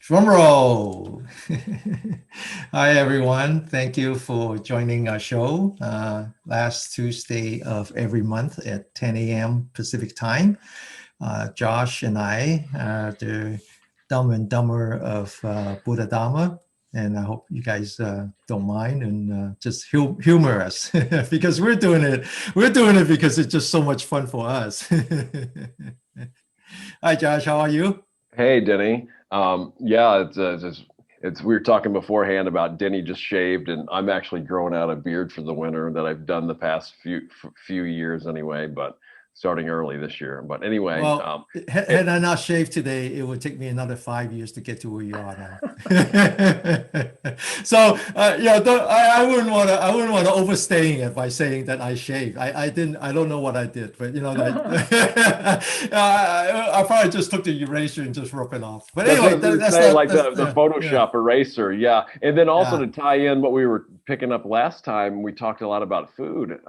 Drum roll. Hi, everyone. Thank you for joining our show last Tuesday of every month at 10 a.m. Pacific time. Josh and I are the dumb and dumber of Buddha Dharma. And I hope you guys don't mind and just humor us because we're doing it. We're doing it because it's just so much fun for us. Hi, Josh. How are you? Hey, Denny. Yeah, it's we were talking beforehand about Denny just shaved, and I'm actually growing out a beard for the winter that I've done the past few years anyway, but starting early this year. But anyway, Well, it, had I not shaved today, it would take me another 5 years to get to where you are now. So, yeah, I wouldn't want to. I wouldn't want to overstaying it by saying that I shaved. I didn't. I don't know what I did, but I probably just took the eraser and just rubbed it off. But that's what I anyway, was going to that's say, not. like That's the yeah, Photoshop eraser, yeah. And then also yeah. to tie in what we were picking up last time, we talked a lot about food.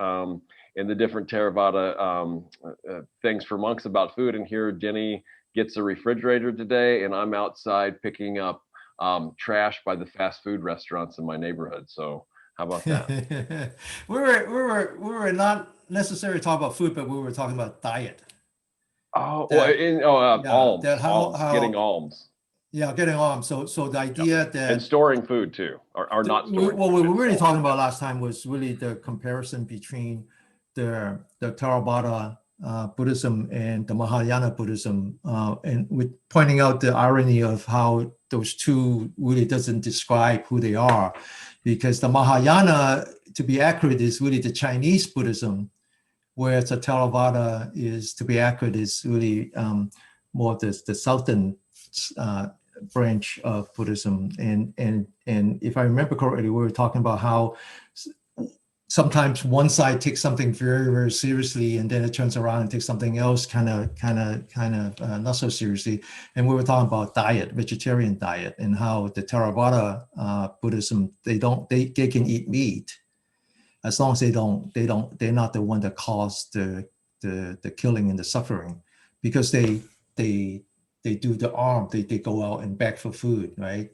And the different Theravada things for monks about food. And here, Denny gets a refrigerator today, and I'm outside picking up trash by the fast food restaurants in my neighborhood. So how about that? We were not necessarily talking about food, but we were talking about diet. Oh, well, That yeah, that getting how alms, yeah, getting on. So the yep. idea And that storing food too, or not storing what we food were and really selling talking it. about last time was really the comparison between the Theravada Buddhism and the Mahayana Buddhism, and with pointing out the irony of how those two really doesn't describe who they are, because the Mahayana, to be accurate, is really the Chinese Buddhism, whereas the Theravada is, to be accurate, is really more the southern uh, branch of Buddhism. And if I remember correctly, we were talking about how sometimes one side takes something very very seriously, and then it turns around and takes something else kind of not so seriously. And we were talking about diet, vegetarian diet, and how the Theravada Buddhism, they can eat meat as long as they're not the one that caused the killing and the suffering, because they they do the arm, they go out and beg for food, right?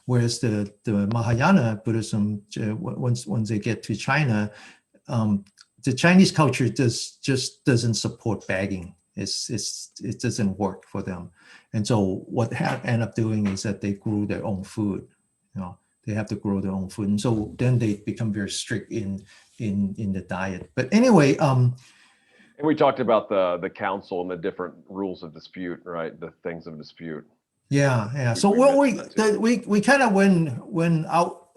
Whereas the Mahayana Buddhism, once they get to China, um, the Chinese culture just doesn't support begging. It doesn't work for them. And so what end up doing is that they grew their own food. You know, they have to grow their own food, and so then they become very strict in the diet. But anyway, And we talked about the council and the different rules of dispute, right? The things of dispute. yeah, yeah. We, So we what mentioned that too. we kind of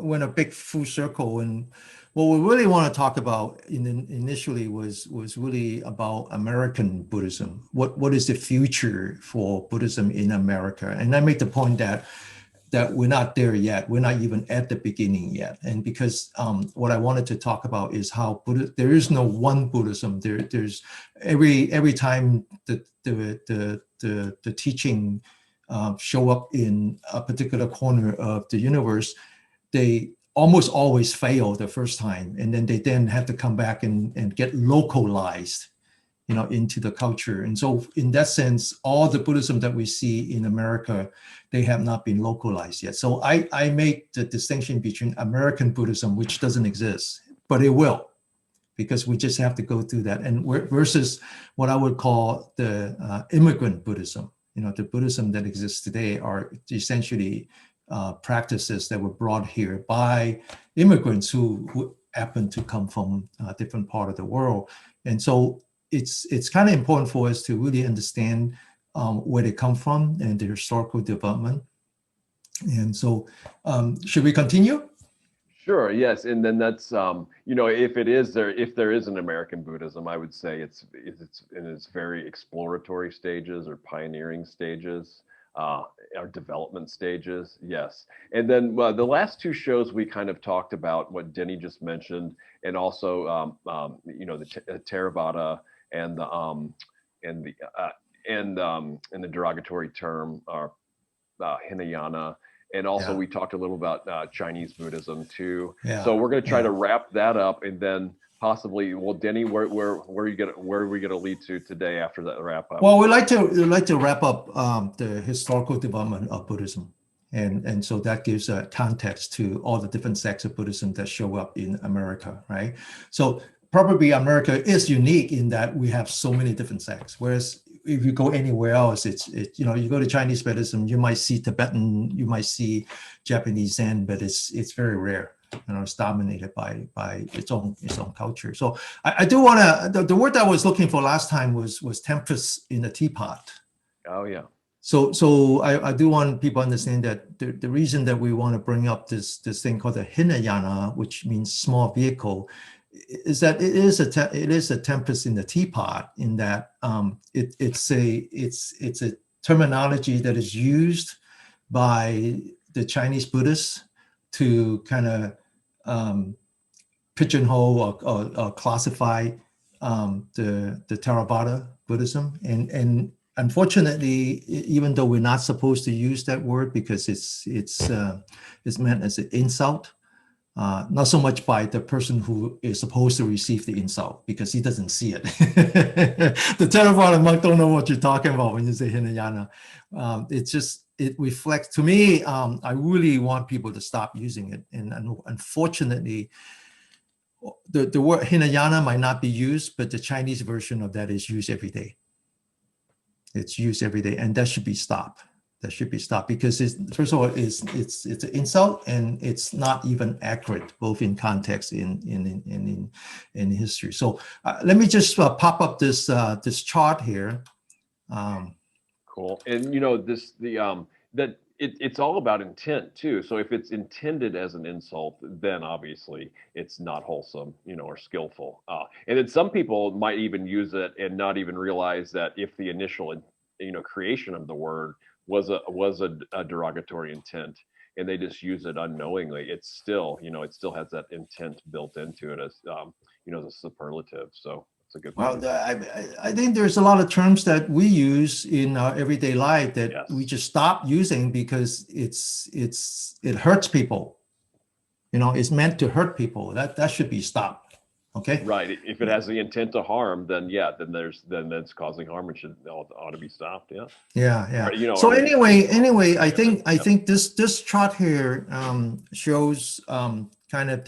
went a big full circle, and what we really want to talk about initially was really about American Buddhism. What is the future for Buddhism in America? And I make the point that we're not there yet. We're not even at the beginning yet. And because what I wanted to talk about is how there is no one Buddhism. There's every time the teaching show up in a particular corner of the universe, they almost always fail the first time, and then they then have to come back and get localized, into the culture. And so in that sense, all the Buddhism that we see in America, they have not been localized yet. So I make the distinction between American Buddhism, which doesn't exist, but it will, because we just have to go through that, and versus what I would call the immigrant Buddhism. The Buddhism that exists today are essentially practices that were brought here by immigrants who happen to come from a different part of the world. And so it's kind of important for us to really understand where they come from and the historical development. And so, should we continue? Sure, yes, and then that's if there is an American Buddhism, I would say it's in its very exploratory stages or pioneering stages, or development stages. Yes, and then the last two shows we kind of talked about what Denny just mentioned, and also the Theravada and the and the and the derogatory term or Hinayana. And also, Yeah, we talked a little about Chinese Buddhism too. yeah, So we're going to try yeah. to wrap that up, and then possibly, well, Denny, where are we going to lead to today after that wrap up? Well, we like to wrap up the historical development of Buddhism. And so that gives a context to all the different sects of Buddhism that show up in America, right? So probably America is unique in that we have so many different sects. Whereas if you go anywhere else, you know, you go to Chinese Buddhism, you might see Tibetan, you might see Japanese Zen, but it's very rare. You know, it's dominated by its own culture. So I do want to, the word I was looking for last time was tempest in the teapot. Oh yeah. So I do want people to understand that the reason that we want to bring up this thing called the Hinayana, which means small vehicle, is that it is a tempest in the teapot, in that it's a terminology that is used by the Chinese Buddhists to kind of pigeonhole or classify the Theravada Buddhism, and unfortunately, even though we're not supposed to use that word because it's meant as an insult, not so much by the person who is supposed to receive the insult, because he doesn't see it. The Theravada monk don't know what you're talking about when you say Hinayana. It reflects, to me, I really want people to stop using it. And unfortunately, the word Hinayana might not be used, but the Chinese version of that is used every day. It's used every day, and that should be stopped. That should be stopped, because first of all, it's an insult, and it's not even accurate, both in context and in history. So let me just pop up this chart here. Cool. And you know, it's all about intent too. So if it's intended as an insult, then obviously it's not wholesome, you know, or skillful. And then some people might even use it and not even realize that if the initial, you know, creation of the word was a derogatory intent, and they just use it unknowingly, it's still, you know, it still has that intent built into it as, you know, the superlative. So it's a good point. Well, I think there's a lot of terms that we use in our everyday life that Yes. we just stop using because it hurts people. You know, it's meant to hurt people. That should be stopped. Okay. Right. If it has the intent to harm, then yeah, then that's causing harm and ought to be stopped. Yeah. Yeah. Or, you know, So anyway, I yeah. think this chart here shows kind of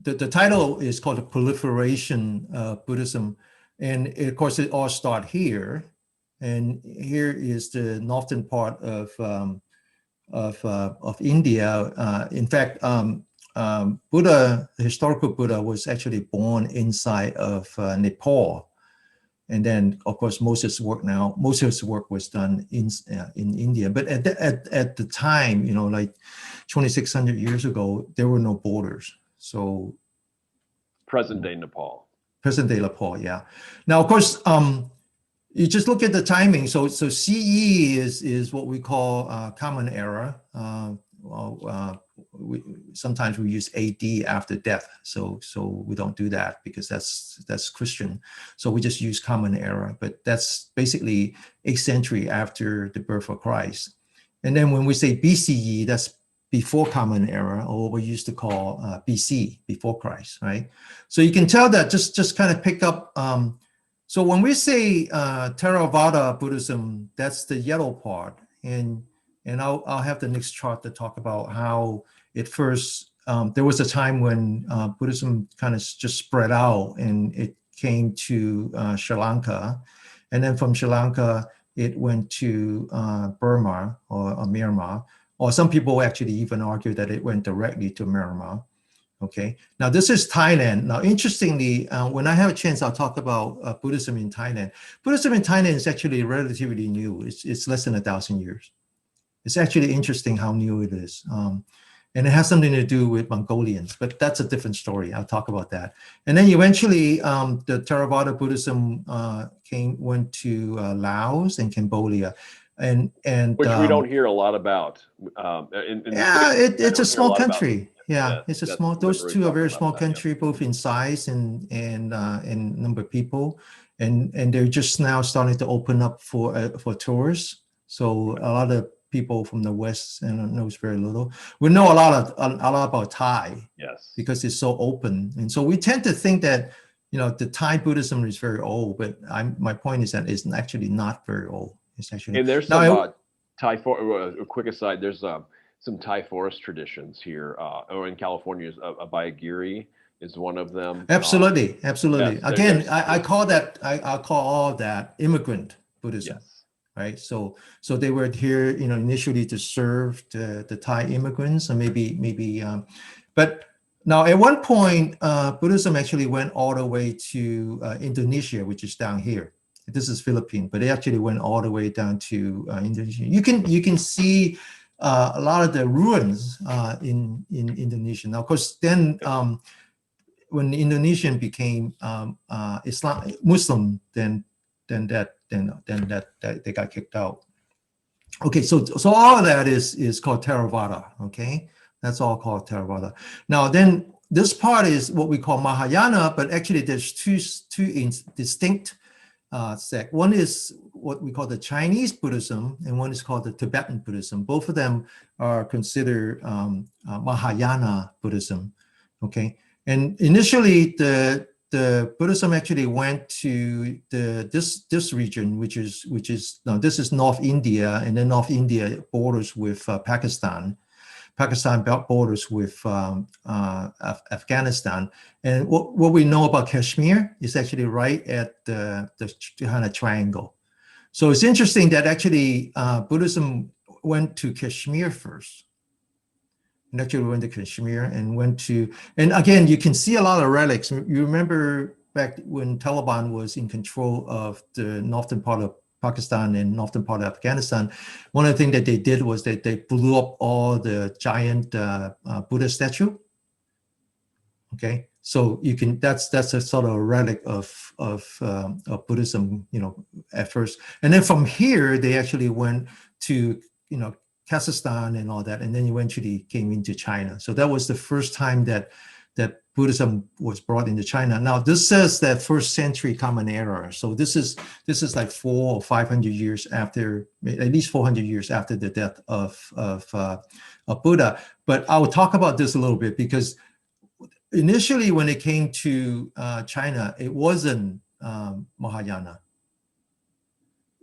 the title is called the proliferation of Buddhism, and of course it all starts here, and here is the northern part of India. In fact, Buddha, the historical Buddha, was actually born inside of Nepal, and then of course most of his work was done in India. But at the time, you know, like 2,600 years ago, there were no borders. So Present day Nepal. Present day Nepal, yeah. Now, of course, you just look at the timing. So CE is what we call Common Era. Sometimes we use AD after death. So we don't do that because that's Christian. So we just use Common Era. But that's basically 8th century after the birth of Christ. And then when we say BCE, that's before Common Era, or what we used to call BC, before Christ, right? So you can tell that, just kind of pick up. So when we say Theravada Buddhism, that's the yellow part, and I'll have the next chart to talk about how it first. There was a time when Buddhism kind of just spread out, and it came to Sri Lanka, and then from Sri Lanka it went to Burma or Myanmar. Or some people actually even argue that it went directly to Myanmar. Okay. Now this is Thailand. Now, interestingly, when I have a chance, I'll talk about Buddhism in Thailand. Buddhism in Thailand is actually relatively new. It's less than 1,000 years. It's actually interesting how new it is. And it has something to do with Mongolians, but that's a different story. I'll talk about that. And then eventually the Theravada Buddhism went to Laos and Cambodia. And which we don't hear a lot about. It's a small country. Yeah, it's a small. Those two are very small country, both in size and number of people, and they're just now starting to open up for tourists. So a lot of people from the West knows very little. We know a lot about Thai, yes, because it's so open, and so we tend to think that, you know, the Thai Buddhism is very old, but my point is that it's actually not very old. It's actually, and there's some A quick aside, there's some Thai forest traditions here, or in California, Abhayagiri is one of them. Absolutely, absolutely. Yes, Again, I call that, I call all that immigrant Buddhism, yes. right? So they were here, initially to serve the Thai immigrants, and maybe, but now at one point, Buddhism actually went all the way to Indonesia, which is down here. This is Philippines, but they actually went all the way down to Indonesia. You can see a lot of the ruins in Indonesia. Now, of course, then when the Indonesian became Muslim, then they got kicked out. Okay, so all of that is called Theravada. Okay, that's all called Theravada. Now, then this part is what we call Mahayana, but actually there's two distinct sect. One is what we call the Chinese Buddhism, and one is called the Tibetan Buddhism. Both of them are considered Mahayana Buddhism. Okay, and initially the Buddhism actually went to this region, which is now this is North India, and then North India borders with Pakistan. Pakistan borders with Afghanistan. And what we know about Kashmir is actually right at the kind of triangle. So it's interesting that actually Buddhism went to Kashmir first. And actually went to Kashmir and again, you can see a lot of relics. You remember back when Taliban was in control of the northern part of Pakistan and northern part of Afghanistan, one of the things that they did was that they blew up all the giant Buddha statue. Okay, so you can that's a sort of a relic of Buddhism, at first, and then from here they actually went to Kazakhstan and all that, and then eventually came into China. So that was the first time that Buddhism was brought into China. Now this says that first century Common Era. So this is like 400 or 500 years after, at least 400 years after the death of Buddha. But I will talk about this a little bit because initially when it came to China, it wasn't Mahayana.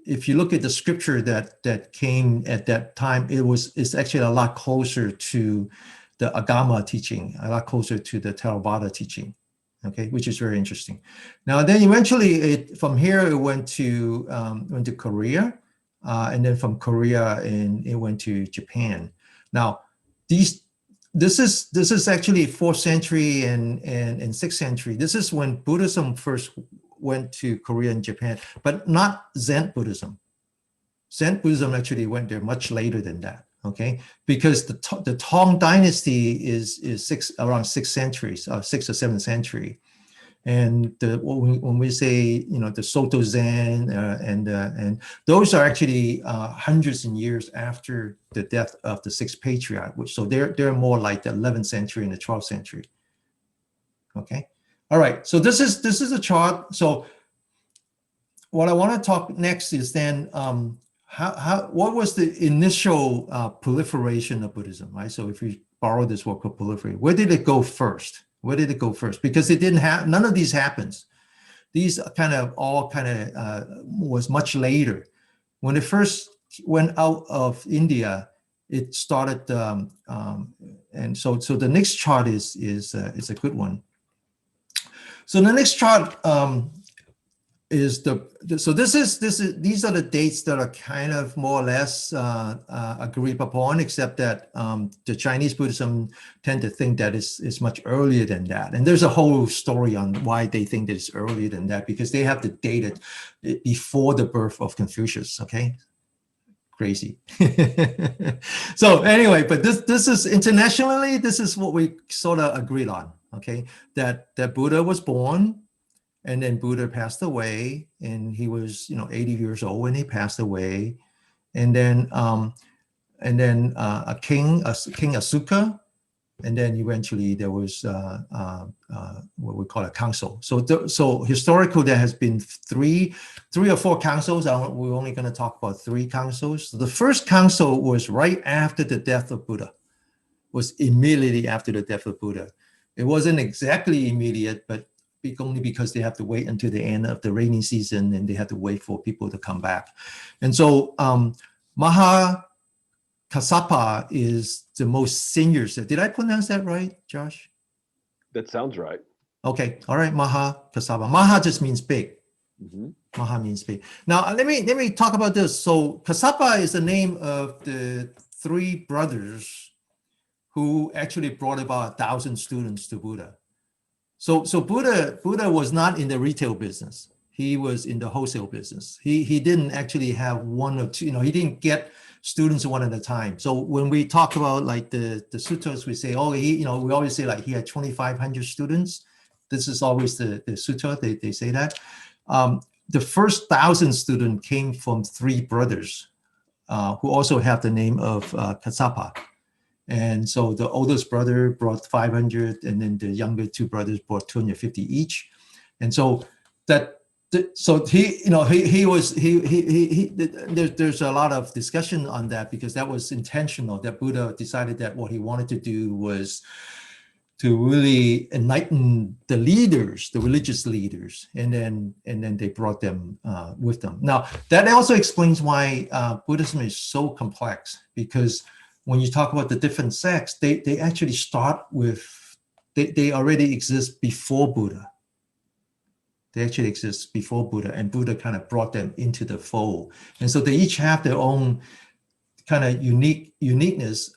If you look at the scripture that came at that time, it's actually a lot closer to the Agama teaching, a lot closer to the Theravada teaching, okay, which is very interesting. Now, then eventually from here it went to Korea, and then from Korea it went to Japan. Now, this is actually 4th century and 6th century. This is when Buddhism first went to Korea and Japan, but not Zen Buddhism. Zen Buddhism actually went there much later than that. Okay, because the Tang Dynasty is around 6th century, 6th or 7th century, and when we say the Soto Zen and those are actually hundreds of years after the death of the 6th patriarch, so they're more like the 11th century and the 12th century. Okay, all right. So this is a chart. So what I want to talk next is then. What was the initial proliferation of Buddhism, right? So if we borrow this word called proliferate, where did it go first? Because it didn't have, none of these happens. These was much later. When it first went out of India, it started, and so the next chart is a good one. So the next chart, these are the dates that are kind of more or less agreed upon, except that the Chinese Buddhism tend to think that it's much earlier than that. And there's a whole story on why they think that it's earlier than that, because they have to date it before the birth of Confucius, okay? Crazy. So anyway, but this is internationally, this is what we sort of agreed on, okay? That Buddha was born, and then Buddha passed away, and he was 80 years old when he passed away, and then a king Asuka, and then eventually there was what we call a council. So historically there has been three or four councils. We're only going to talk about 3 councils. So the first council was right after the death of Buddha. Was immediately after the death of Buddha. It wasn't exactly immediate, but only because they have to wait until the end of the rainy season, and they have to wait for people to come back. And so Mahakassapa is the most senior. Did I pronounce that right, Josh? That sounds right. Okay, all right, Mahakassapa. Maha just means big. Mm-hmm. Maha means big. Now let me talk about this. So Kassapa is the name of the three brothers who actually brought about 1,000 students to Buddha. So Buddha was not in the retail business. He was in the wholesale business. He didn't actually have one or two, he didn't get students one at a time. So when we talk about like the sutras, we say, oh, we always say like he had 2,500 students. This is always the sutra, they say that. The first 1,000 students came from three brothers who also have the name of Kassapa. And so the oldest brother brought 500, and then the younger two brothers brought 250 each. And so there's a lot of discussion on that, because that was intentional, that Buddha decided that what he wanted to do was to really enlighten the leaders, the religious leaders, and then they brought them with them. Now, that also explains why Buddhism is so complex, because when you talk about the different sects, they actually start with, they already exist before Buddha. They actually exist before Buddha, and Buddha kind of brought them into the fold. And so they each have their own kind of uniqueness,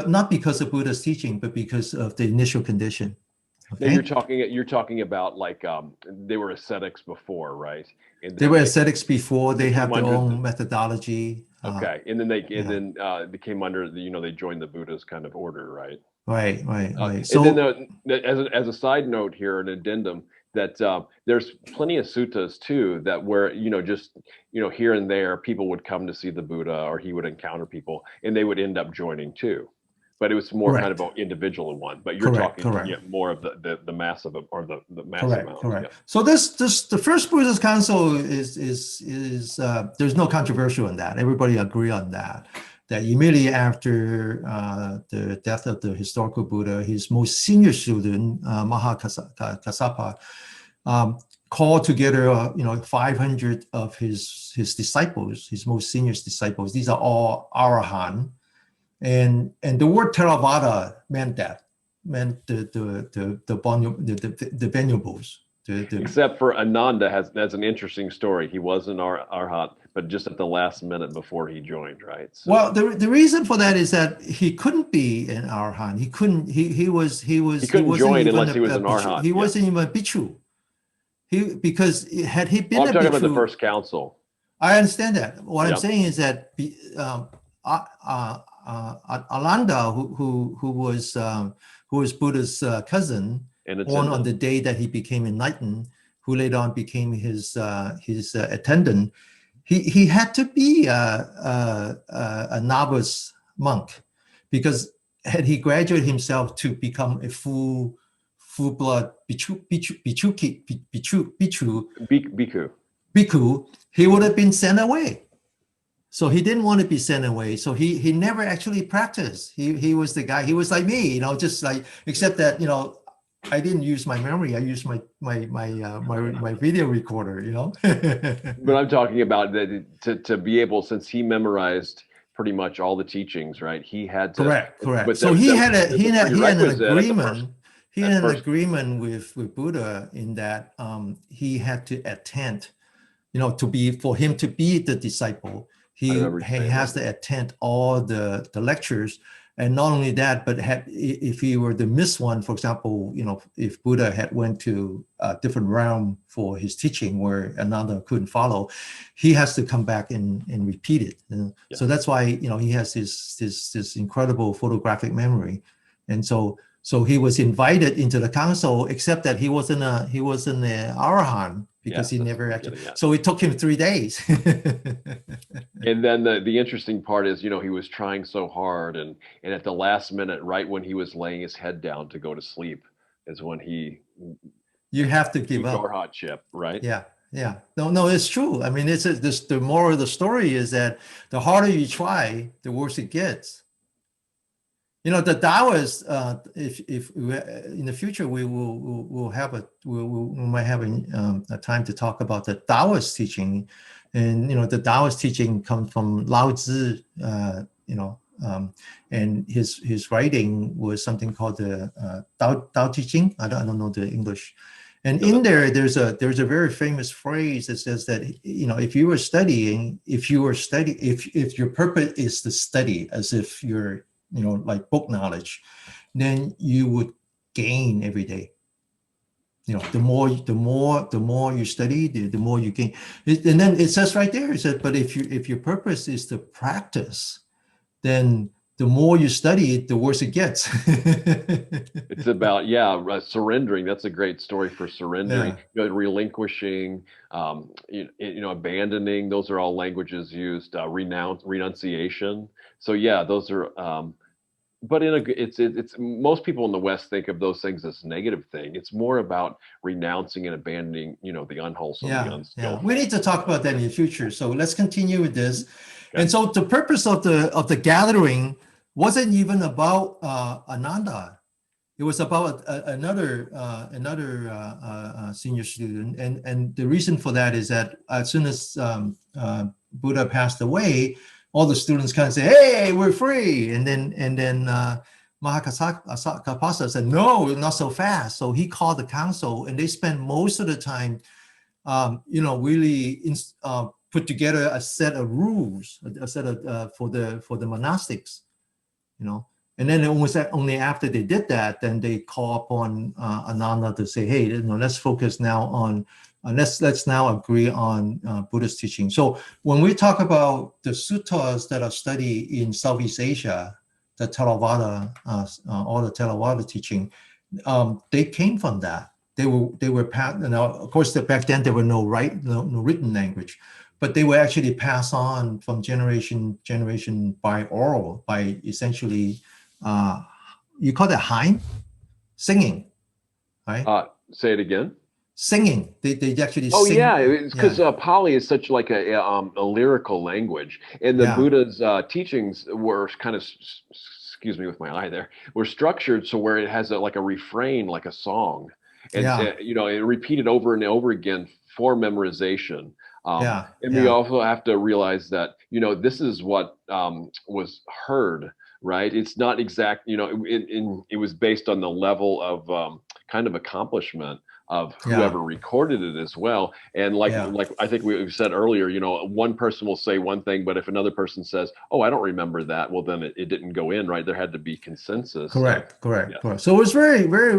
not because of Buddha's teaching, but because of the initial condition. Okay? Now you're talking about like they were ascetics before, right? And they were ascetics before. They have their own methodology. Okay, and then they came under they joined the Buddha's kind of order, right? Right. So, and then as a side note here, an addendum, that there's plenty of suttas too that where just here and there people would come to see the Buddha, or he would encounter people and they would end up joining too, but it was more kind of an individual one. But you're talking more of the massive, or the massive amount. Correct. Yeah. So the first Buddhist council is there's no controversy on that. Everybody agree on that. That immediately after the death of the historical Buddha, his most senior student, Mahakassapa, called together 500 of his disciples, his most senior disciples. These are all Arahant, and the word Theravada meant the venerables. Except for Ananda has an interesting story. He was an Arhat, but just at the last minute before he joined, right? So. Well, the reason for that is that he couldn't be an Arhat. He couldn't join unless he was an Arhat. He wasn't even a bhikkhu. Because had he been I'm talking about the first council. I understand that. What I'm saying is that Alanda, who was Buddha's cousin, born on the day that he became enlightened, who later on became his attendant, he had to be a novice monk, because had he graduated himself to become a full-blood bhikkhu, he would have been sent away. So he didn't want to be sent away. So he never actually practiced. He was the guy. He was like me, just like, except that I didn't use my memory. I used my video recorder, But I'm talking about that to be able, since he memorized pretty much all the teachings, right? He had to. Correct. But so he had an agreement. He had an agreement with Buddha in that he had to attend, for him to be the disciple. He has to attend all the lectures. And not only that, but if he were to miss one, for example, if Buddha had went to a different realm for his teaching where Ananda couldn't follow, he has to come back and repeat it. So that's why he has this incredible photographic memory, and so he was invited into the council, except that he wasn't an Arahant, because he never actually. So it took him 3 days. And then the interesting part is, he was trying so hard, and at the last minute, right when he was laying his head down to go to sleep, is when you have to give up. Arhat chip, right? Yeah. No, it's true. I mean, the moral of the story is that the harder you try, the worse it gets. The Taoists, if in the future we might have a time to talk about the Taoist teaching. And the Taoist teaching comes from Lao Tzu, and his writing was something called the Tao Te Ching. I don't know the English. And in there, there's a very famous phrase that says that if your purpose is to study, as if you're like book knowledge, then you would gain every day. The more you study, the more you gain. And then it says right there, it says, but if your purpose is to practice, then the more you study it, the worse it gets. It's about surrendering. That's a great story for surrendering, relinquishing, abandoning. Those are all languages used. Renunciation. So those are. But it's most people in the West think of those things as negative thing. It's more about renouncing and abandoning, the unwholesome, the unskillful. We need to talk about that in the future. So let's continue with this. Okay. And so the purpose of the gathering wasn't even about Ananda. It was about another senior student, and the reason for that is that as soon as Buddha passed away, all the students kind of say, "Hey, we're free," and then Mahakassapa said, "No, not so fast." So he called the council, and they spent most of the time, really put together a set of rules, a set of for the monastics, And then it was only after they did that, then they call upon Ananda to say, "Hey, let's focus now on." Let's now agree on Buddhist teaching. So when we talk about the suttas that are studied in Southeast Asia, the Theravada, all the Theravada teaching, they came from that. They were passed. Now, of course, back then there were no written language, but they were actually passed on from generation by oral, by essentially, you call that hymn, singing, right? Say it again. Singing, they actually sing. Oh yeah, it's because Pali is such like a lyrical language, and the Buddha's teachings were kind of, excuse me with my eye there, were structured so where it has like a refrain, like a song, and it repeated over and over again for memorization. We also have to realize that this is what was heard, right? It's not exact, it was based on the level of kind of accomplishment of whoever recorded it as well. And like I think we said earlier, one person will say one thing, but if another person says, "Oh, I don't remember that," well, then it didn't go in, right? There had to be consensus. Correct. So it was very, very.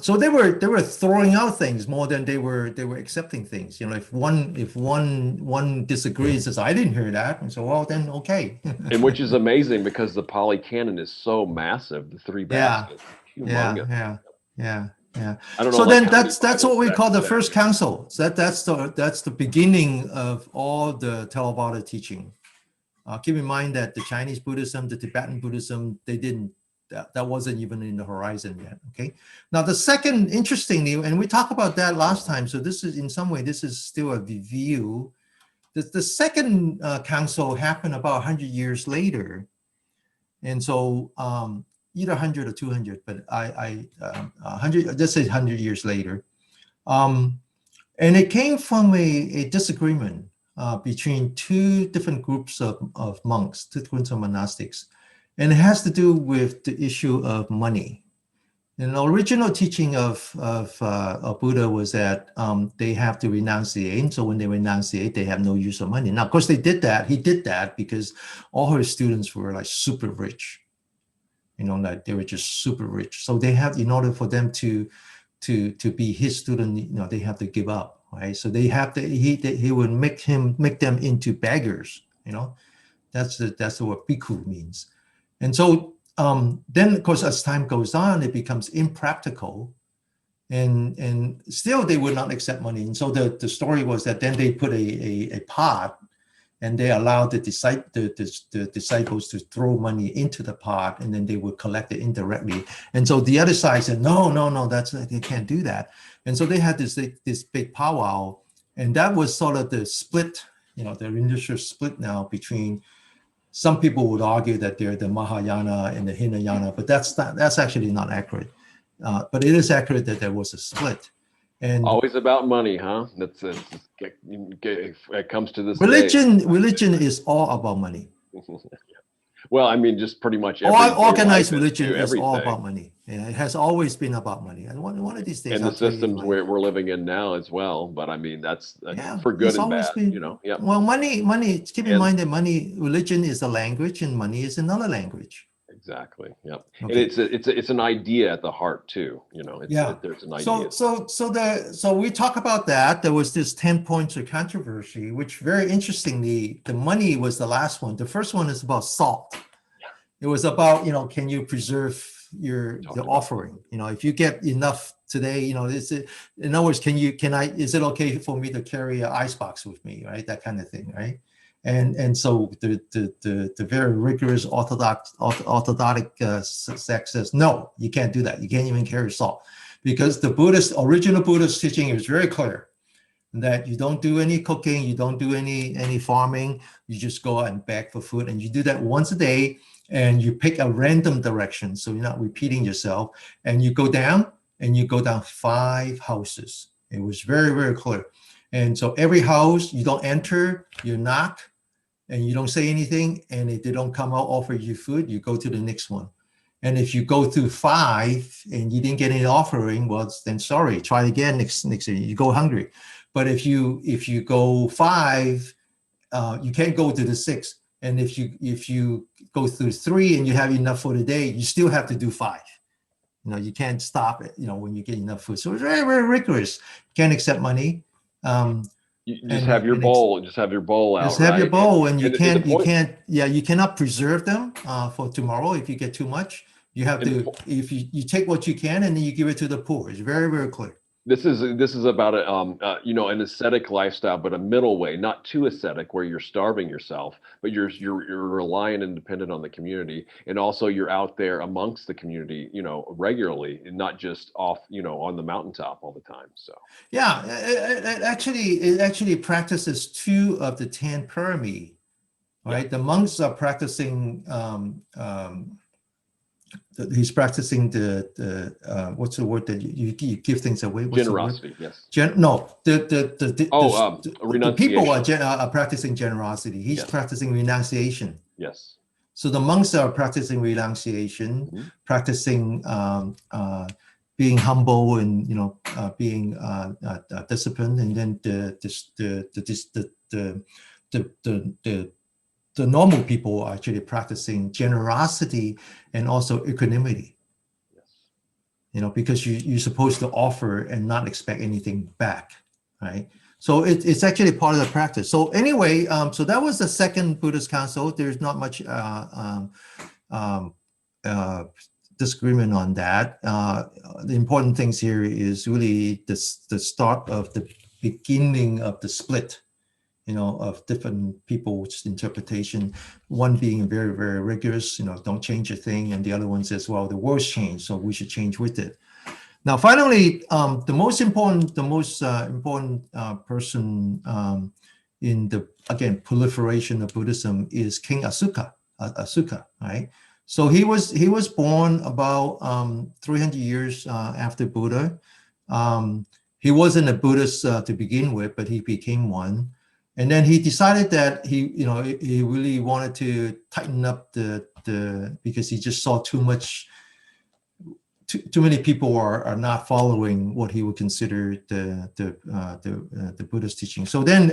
So they were throwing out things more than they were accepting things. If one disagrees, says, "I didn't hear that," and so well, then okay. And which is amazing because the Pali Canon is so massive, the three baskets, humongous. Yeah. I don't know, so then that's what we call the first council. So that's the beginning of all the Theravada teaching. Keep in mind that the Chinese Buddhism, the Tibetan Buddhism, that wasn't even in the horizon yet. Okay. Now the second, interestingly, and we talked about that last time. So this is in some way this is still a review. The second council happened about 100 years later, and so. Either 100 or 200, but 100, let's say 100 years later. And it came from a disagreement between two different groups of monks, two groups of monastics. And it has to do with the issue of money. And the original teaching of Buddha was that they have to renunciate. So when they renunciate, they have no use of money. Now, of course, they did that. He did that because all his students were like super rich. Like they were just super rich. So they have, in order for them to be his student, they have to give up, right? So they have to. He would make them into beggars. That's what bhikkhu means. And so then, of course, as time goes on, it becomes impractical, and still they would not accept money. And so the story was that then they put a pot. And they allowed the disciples to throw money into the pot, and then they would collect it indirectly. And so the other side said, no, they can't do that. And so they had this big powwow, and that was sort of the split, the initial split now between. Some people would argue that they're the Mahayana and the Hinayana, but that's actually not accurate. But it is accurate that there was a split. And Always about money, huh? It comes to this day. religion is all about money. Well, I mean, just pretty much everyday Organized life is religion too, is all everything. about money. Yeah, it has always been about money. And one of these days, And the I'll tell you systems my, we're living in now as well. But I mean, that's yeah, for good it's and always bad, been, Yep. well, money, keep in And mind that money, religion is a language and money is another language. exactly, yep. And Okay. it's an idea at the heart too. Yeah. There's an idea. So we talk about that. There was this 10 points of controversy, which very interestingly, the money was the last one. The first one is about salt. It was about, can you preserve the Talked about offering? If you get enough today, in other words, is it okay for me to carry an ice box with me, right? That kind of thing, right? And so the very rigorous orthodox sect says, no, you can't do that. You can't even carry salt, because the original Buddhist teaching is very clear that you don't do any cooking, you don't do any farming, you just go out and beg for food, and you do that once a day, and you pick a random direction, so you're not repeating yourself, and you go down 5 houses. It was very, very clear. And so every house, you don't enter, you knock, and you don't say anything, and if they don't come out offer you food, you go to the next one. And if you go through 5 and you didn't get any offering, well, then sorry, try again next year. You go hungry. But if you go 5, you can't go to the 6. And if you go through 3 and you have enough for the day, you still have to do 5. You can't stop it, when you get enough food. So it's very, very rigorous. You can't accept money. You just have your bowl. Just have your bowl out. Just have your bowl, and you cannot preserve them for tomorrow. If you get too much, you have to. If you take what you can, and then you give it to the poor. It's very, very clear. This is about an ascetic lifestyle, but a middle way, not too ascetic where you're starving yourself, but you're reliant and dependent on the community, and also you're out there amongst the community, regularly, and not just off, on the mountaintop all the time. So yeah, it actually practices 2 of the 10 parami, right? The monks are practicing. He's practicing the what's the word that you give things away? What's generosity, yes. The people are practicing generosity. He's practicing renunciation. Yes. So the monks are practicing renunciation, practicing being humble and being disciplined, and then the normal people are actually practicing generosity and also equanimity. Yes. Because you're supposed to offer and not expect anything back, right? So it's actually part of the practice. So anyway, so that was the second Buddhist council. There's not much disagreement on that. The important things here is really the start of the beginning of the split, of different people's interpretation. One being very, very rigorous, don't change a thing, and the other one says, well, the world's changed, so we should change with it. Now, finally, the most important person in the, again, proliferation of Buddhism is King Asuka, right? So he was born about 300 years after Buddha. He wasn't a Buddhist to begin with, but he became one. And then he decided that he really wanted to tighten up because he just saw too many people are not following what he would consider the Buddhist teaching. So then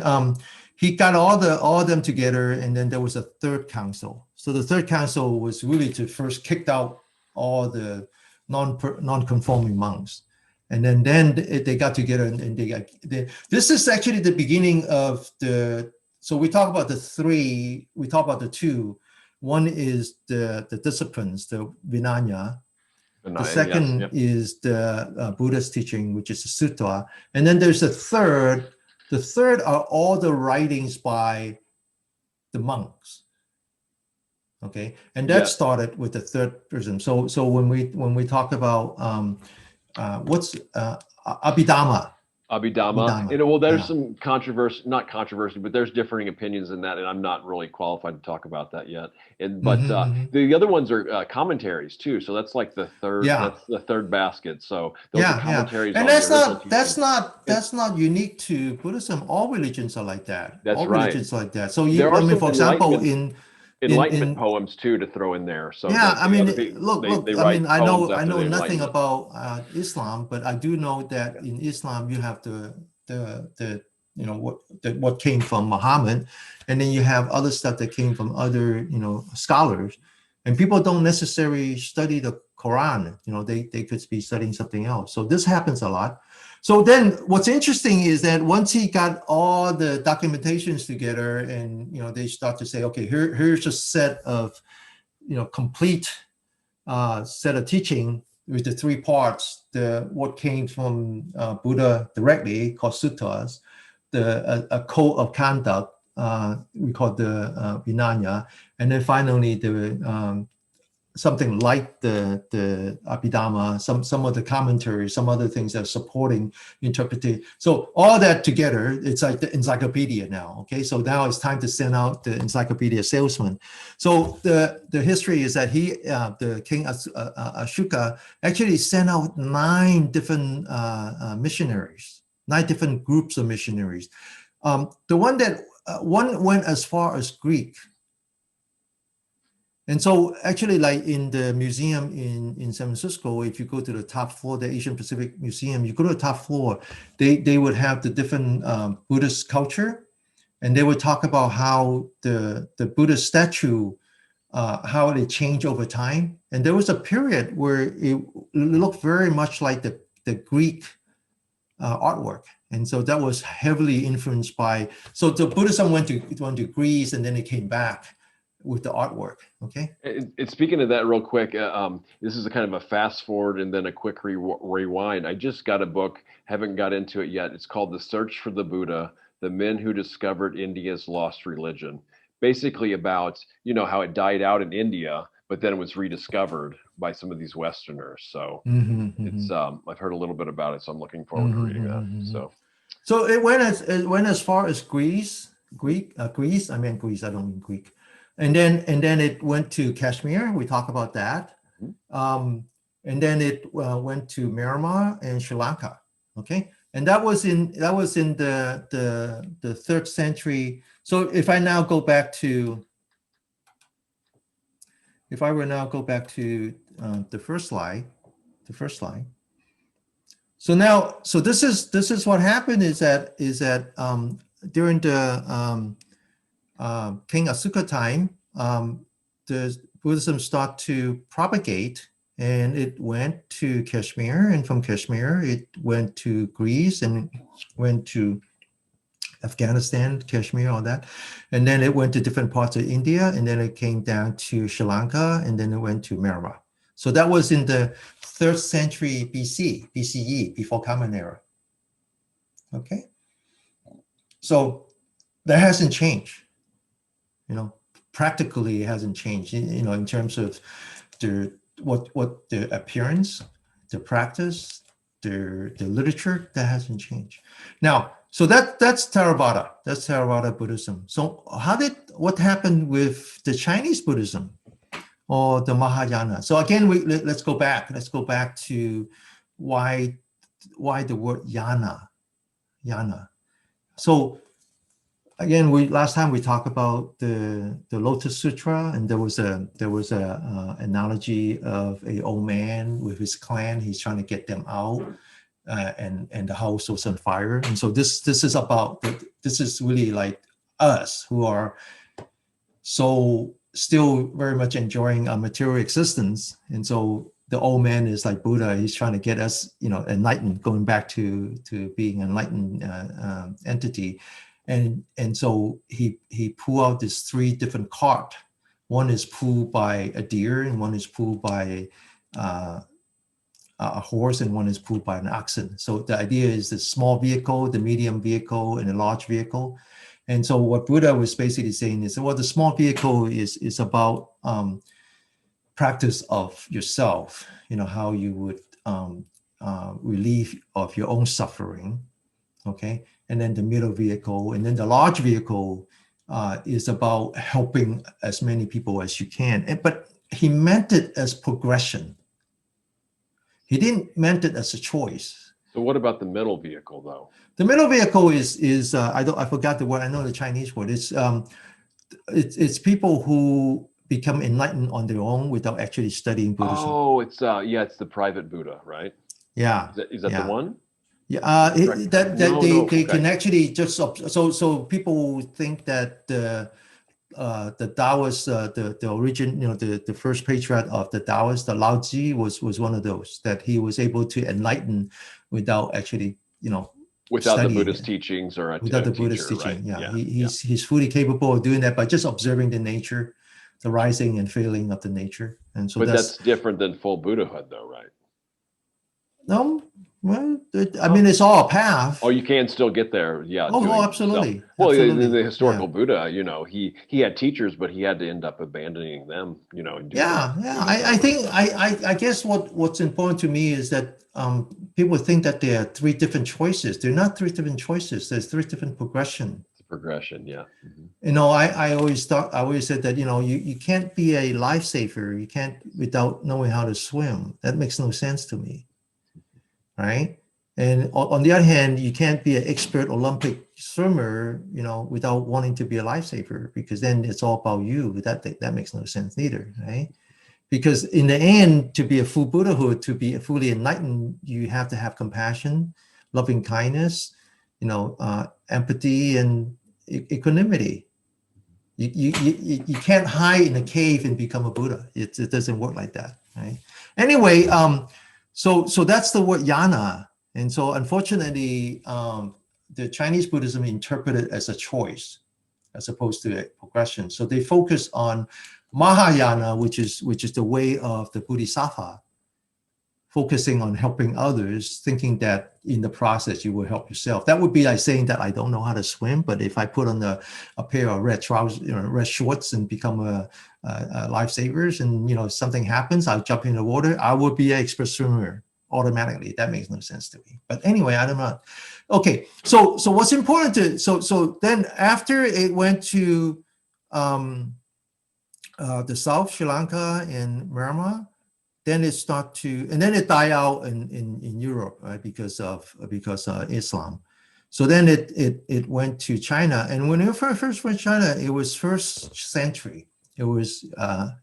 he got all of them together, and then there was a third council. So the third council was really to first kick out all the non-conforming monks. And then they got together, and this is actually the beginning of so we talk about the 3, we talk about the 2. One is the disciplines, the Vinaya. The second is the Buddhist teaching, which is the Sutra. And then there's a third. The third are all the writings by the monks. Okay, and that started with the third person. So when we talk about what's Abhidhamma, Abhidhamma. Abhidhamma. Well, there's Yeah. some controversy, not controversy, but there's differing opinions in that, and I'm not really qualified to talk about that yet. But Hmm. the other ones are commentaries too. So that's like Yeah. that's the third basket. So those are Yeah, yeah. commentaries And on the original teachings. And that's not unique to Buddhism. All religions are like that. that's All right. religions are like that. So There I are mean, some for example, enlightenment in poems too to throw in there. So yeah, that I the mean, other people look, they I mean, write poems I after know the nothing enlightenment. about Islam, but I do know that Yeah. in Islam you have the what came from Muhammad, and then you have other stuff that came from other scholars, and people don't necessarily study the Quran. They could be studying something else. So this happens a lot. So then what's interesting is that once he got all the documentations together, and they start to say, okay, here's a set of complete set of teaching with the three parts: the what came from Buddha directly, called sutras; a code of conduct, we call the Vinaya; and then finally the something like the Abhidhamma, some of the commentaries, some other things that are supporting interpretation. So all that together, it's like the encyclopedia now. Okay, so now it's time to send out the encyclopedia salesman. So the history is that the king Ashoka actually sent out 9 different missionaries, 9 different groups of missionaries. The one went as far as Greek. And so actually, like in the museum in San Francisco, if you go to the top floor, the Asian Pacific Museum, you go to the top floor, they would have the different Buddhist culture, and they would talk about how the Buddhist statue, how they change over time. And there was a period where it looked very much like the Greek artwork. And so that was heavily influenced by, so the Buddhism went to Greece, and then it came back with the artwork. Okay. Speaking of that real quick, this is a kind of a fast forward and then a quick rewind. I just got a book, haven't got into it yet. It's called The Search for the Buddha, The Men Who Discovered India's Lost Religion. Basically about, how it died out in India, but then it was rediscovered by some of these Westerners. So it's, I've heard a little bit about it, so I'm looking forward to reading that. So it went as far as Greece. I mean Greece, I don't mean Greek. And then it went to Kashmir. We talk about that. And then it went to Myanmar and Sri Lanka. Okay, and that was in the 3rd century. So if I now go back to, the first slide, So this is what happened is that during the King Asuka time, the Buddhism started to propagate, and it went to Kashmir, and from Kashmir it went to Greece, and went to Afghanistan, Kashmir, all that, and then it went to different parts of India, and then it came down to Sri Lanka, and then it went to Myanmar. So that was in the 3rd century BCE, before Common Era. Okay, so that hasn't changed. Practically it hasn't changed. In terms of what the appearance, the practice, the literature, that hasn't changed. Now, so that's Theravada. That's Theravada Buddhism. So what happened with the Chinese Buddhism or the Mahayana? So again, let's go back. Let's go back to why the word yana. So again, last time we talked about the Lotus Sutra, and there was a analogy of an old man with his clan. He's trying to get them out, and the house was on fire. And so this is really like us who are so still very much enjoying our material existence. And so the old man is like Buddha. He's trying to get us, enlightened, going back to being an enlightened entity. And so he pulled out these 3 different carts. One is pulled by a deer, and one is pulled by a horse, and one is pulled by an oxen. So the idea is the small vehicle, the medium vehicle, and a large vehicle. And so what Buddha was basically saying is, well, the small vehicle is about practice of yourself, how you would relieve of your own suffering. okay? And then the middle vehicle, and then the large vehicle is about helping as many people as you can. But he meant it as progression. He didn't meant it as a choice. So what about the middle vehicle, though? The middle vehicle is I forgot the word. I know the Chinese word. It's people who become enlightened on their own without actually studying Buddhism. Oh, it's it's the private Buddha, right? Yeah. Is that the one? Yeah, they can Okay. actually just so people think that the Taoist, the origin, the first patriarch of the Taoist, the Lao Tzu was one of those, that he was able to enlighten without actually Without the studying Buddhist it. teachings or Without the teacher, Buddhist right? teaching. Yeah, he's fully capable of doing that by just observing the nature, the rising and falling of the nature. And so But that's different than full Buddhahood, though, right? no, well, I mean, it's all a path. Oh, you can still get there, yeah. Oh, absolutely. Well, Absolutely. in the historical Buddha, he had teachers, but he had to end up abandoning them, and I guess what's important to me is that people think that there are three different choices. They're not three different choices. There's three different progression. It's a progression, yeah. Mm-hmm. I always said that you can't be a lifesaver. You can't without knowing how to swim. That makes no sense to me. Right. And on the other hand, you can't be an expert Olympic swimmer, without wanting to be a lifesaver, because then it's all about you. That makes no sense neither, right? Because in the end, to be a full Buddhahood, to be fully enlightened, you have to have compassion, loving kindness, empathy, and equanimity. You can't hide in a cave and become a Buddha. It doesn't work like that, right? Anyway, so that's the word yana. And so unfortunately, the Chinese Buddhism interpreted as a choice as opposed to a progression. So they focus on Mahayana, which is the way of the Bodhisattva, focusing on helping others, thinking that in the process you will help yourself. That would be like saying that I don't know how to swim, but if I put on a pair of red trousers, red shorts, and become a lifesavers, and if something happens, I'll jump in the water, I will be an expert swimmer automatically. That makes no sense to me. But anyway, I don't know. Okay, so what's important to so then after it went to the South, Sri Lanka and Myanmar, then it died out in Europe, right, because of Islam. So then it went to China, and when it first went to China, it was first century. It was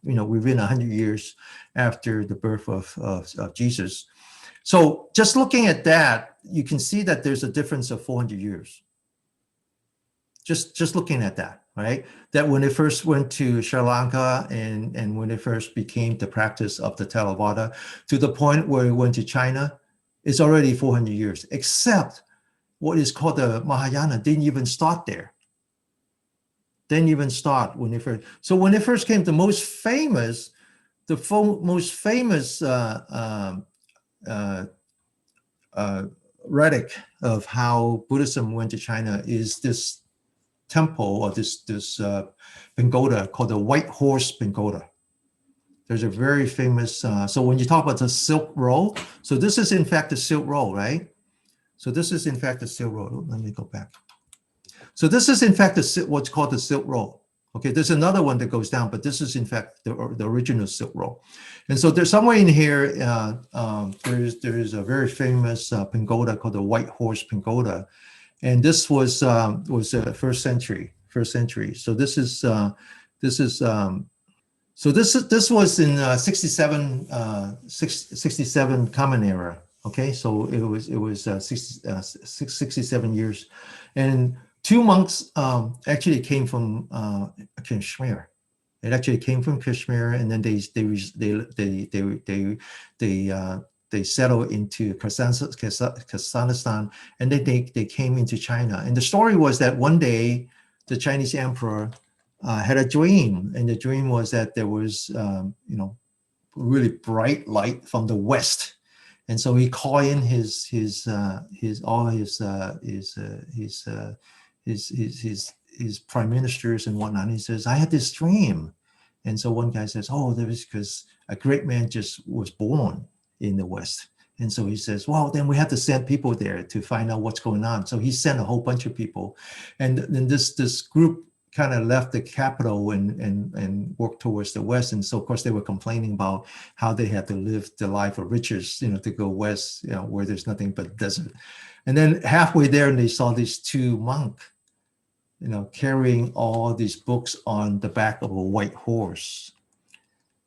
within 100 years after the birth of Jesus. So just looking at that, you can see that there's a difference of 400 years. Just looking at that, right? That when it first went to Sri Lanka and when it first became the practice of the Theravada, to the point where it went to China, it's already 400 years, except what is called the Mahayana didn't even start there. Didn't even start when it first. So when it first came, the most famous relic of how Buddhism went to China is this temple, or this pagoda called the White Horse Pagoda. There's a very famous, so when you talk about the Silk Road, so this is in fact the Silk Road, right? So this is in fact the Silk Road. Oh, let me go back. So this is in fact what's called the Silk Road. Okay, there's another one that goes down, but this is in fact the original Silk Road. And so there's somewhere in here, there is a very famous pagoda called the White Horse Pagoda. And this was first century. So this was in 67 Common Era. Okay, so it was 67 years, and two monks actually came from Kashmir. It actually came from Kashmir, and then they settled into Kazakhstan, and then they came into China. And the story was that one day the Chinese emperor had a dream, and the dream was that there was really bright light from the west, and so he called in his prime ministers and whatnot. And he says, I had this dream. And so one guy says, oh, that was because a great man just was born in the West. And so he says, well, then we have to send people there to find out what's going on. So he sent a whole bunch of people. And then this group kind of left the capital and worked towards the west. And so, of course, they were complaining about how they had to live the life of riches, to go west, where there's nothing but desert. And then halfway there, and they saw these two monks, carrying all these books on the back of a white horse.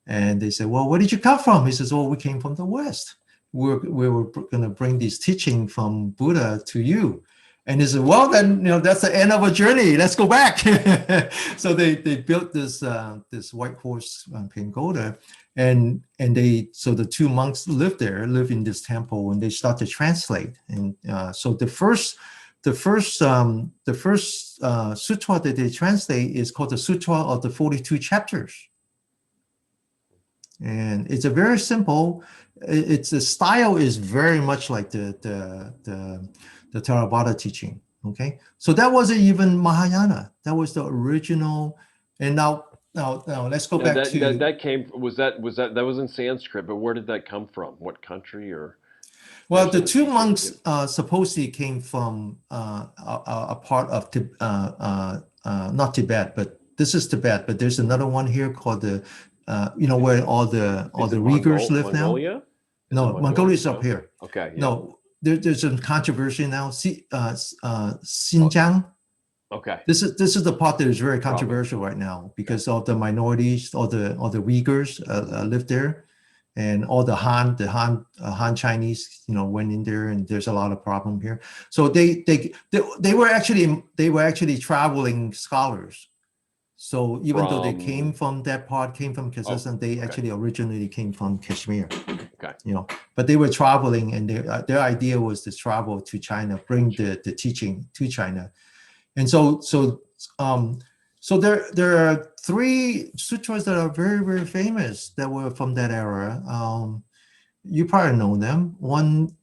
And they said, well, where did you come from? He says, well, we came from the west. We were going to bring this teaching from Buddha to you. And he said, well, then, that's the end of a journey. Let's go back. So they built this white horse pagoda, and so the two monks live in this temple, and they start to translate. And so the first sutra that they translate is called the Sutra of the 42 Chapters. And it's a very simple. The style is very much like the Theravada teaching. Okay, so that wasn't even Mahayana. That was the original. And now let's go back to that was in Sanskrit. But where did that come from? What country or? Well, the two monks supposedly came from a part of not Tibet, but this is Tibet. But there's another one here called the where all the Uyghurs live Mongolia? now. No, Mongolia's up here. Okay. Yeah. No, there's some controversy now. Xinjiang. Okay. This is the part that is very controversial right now because of the minorities, all the Uyghurs live there, and all the Han Chinese, went in there, and there's a lot of problem here. So they were actually traveling scholars. So even though they came from that part, came from Kazakhstan, they actually originally came from Kashmir. Okay. But they were traveling, and their idea was to travel to China, bring the teaching to China. And so there are three sutras that are very, very famous that were from that era. You probably know them. One,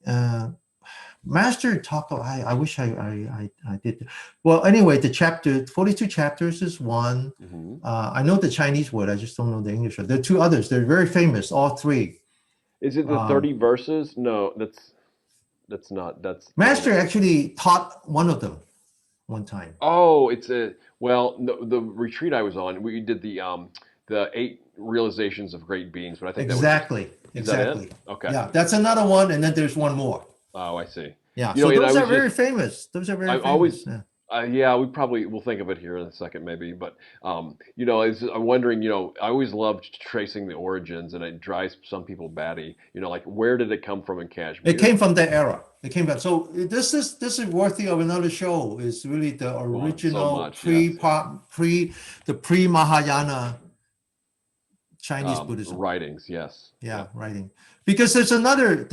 Master talked. I wish I did. Well, anyway, the 42 chapters is one. Mm-hmm. I know the Chinese word. I just don't know the English word. There are two others. They're very famous. All three. Is it the 30 verses? No, that's not. That's Master actually taught one of them one time. Oh, the retreat I was on. We did the 8 realizations of great beings, but I think exactly. Is that it? Okay. Yeah, that's another one, and then there's one more. Oh, I see. Yeah, so those are very famous. Those are very famous. Always, we'll think of it here in a second, maybe. But I'm wondering, I always loved tracing the origins, and it drives some people batty. Like where did it come from in Kashmir? It came from that era. It came back. So this is worthy of another show. It's really the original pre-Mahayana Chinese Buddhism writings. Yes. Yeah, writing. Because there's another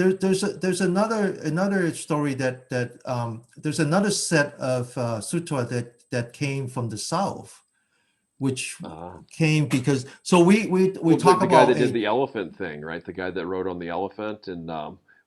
story that there's another set of sutra that came from the south, which came because we talk the about guy that did the elephant thing, right? The guy that rode on the elephant and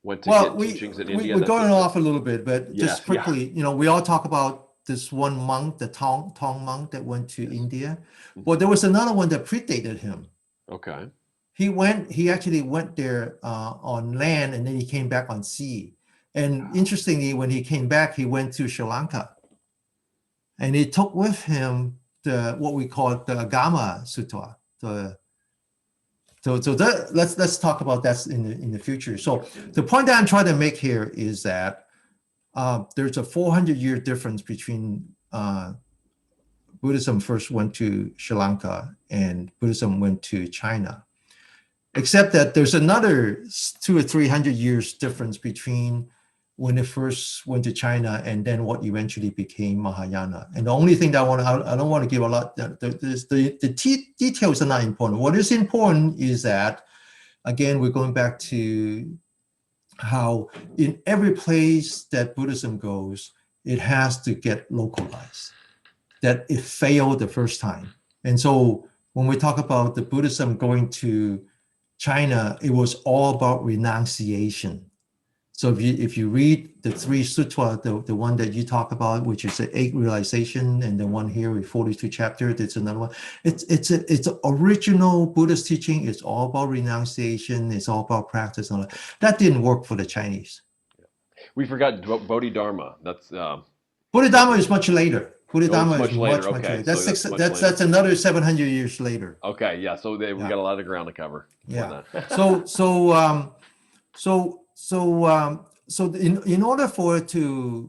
went to get teachings in India. We're going off a little bit, but just quickly, we all talk about this one monk, the Tong monk that went to India. Well, there was another one that predated him. Okay. He actually went there on land, and then he came back on sea. And interestingly, when he came back, he went to Sri Lanka, and he took with him what we call the Agama Sutra. Let's talk about that in the future. So the point that I'm trying to make here is that there's a 400-year difference between Buddhism first went to Sri Lanka and Buddhism went to China. Except that there's another 200 or 300 years difference between when it first went to China and then what eventually became Mahayana. And the only thing that I don't want to give a lot, the details are not important. What is important is that, again, we're going back to how in every place that Buddhism goes, it has to get localized, that it failed the first time. And so when we talk about the Buddhism going to China, it was all about renunciation. So if you read the 3 sutra, the one that you talk about, which is the 8 realization, and the one here with 42 chapter, there's another one. It's an original Buddhist teaching. It's all about renunciation. It's all about practice. And all that. That didn't work for the Chinese. We forgot Bodhidharma. That's Bodhidharma is much later. Bodhidharma is much later. Much Okay, later. so That's another 700 years later. Okay, yeah. So we got a lot of ground to cover. Yeah. So in order for it to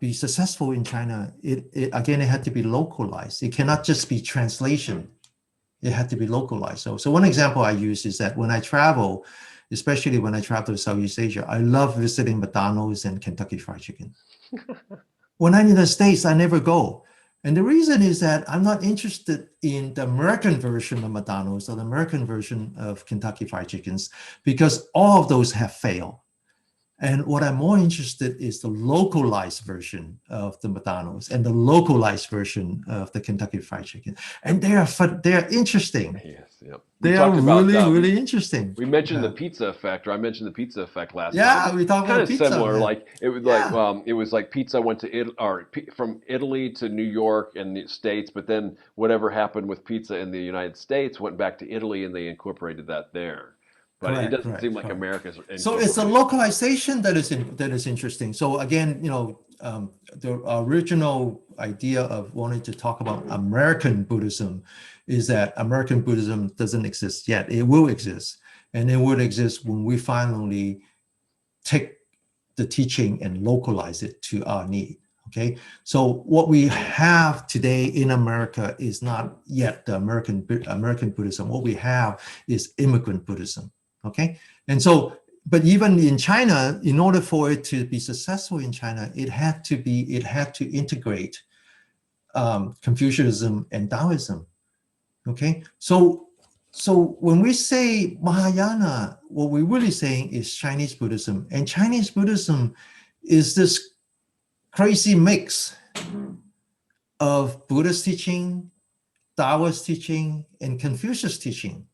be successful in China, it had to be localized. It cannot just be translation. It had to be localized. So one example I use is that when I travel, especially when I travel to Southeast Asia, I love visiting McDonald's and Kentucky Fried Chicken. When I'm in the States, I never go. And the reason is that I'm not interested in the American version of McDonald's or the American version of Kentucky Fried Chickens, because all of those have failed. And what I'm more interested is the localized version of the McDonald's and the localized version of the Kentucky Fried Chicken. And they are interesting. Yes, yep. They are really interesting. We mentioned the pizza effect, or I mentioned the pizza effect last time. Yeah, we talked about pizza. Kind of similar. Like it was like pizza went to from Italy to New York and the States, but then whatever happened with pizza in the United States went back to Italy, and they incorporated that there. But it doesn't seem like America's. So it's the localization that is interesting. So again, the original idea of wanting to talk about American Buddhism is that American Buddhism doesn't exist yet. It will exist, and it will exist when we finally take the teaching and localize it to our need. Okay, so what we have today in America is not yet the American Buddhism. What we have is immigrant Buddhism. Okay, and so, but even in China, in order for it to be successful in China, it had to integrate Confucianism and Taoism. Okay, so when we say Mahayana, what we're really saying is Chinese Buddhism, and Chinese Buddhism is this crazy mix of Buddhist teaching, Taoist teaching, and Confucius teaching.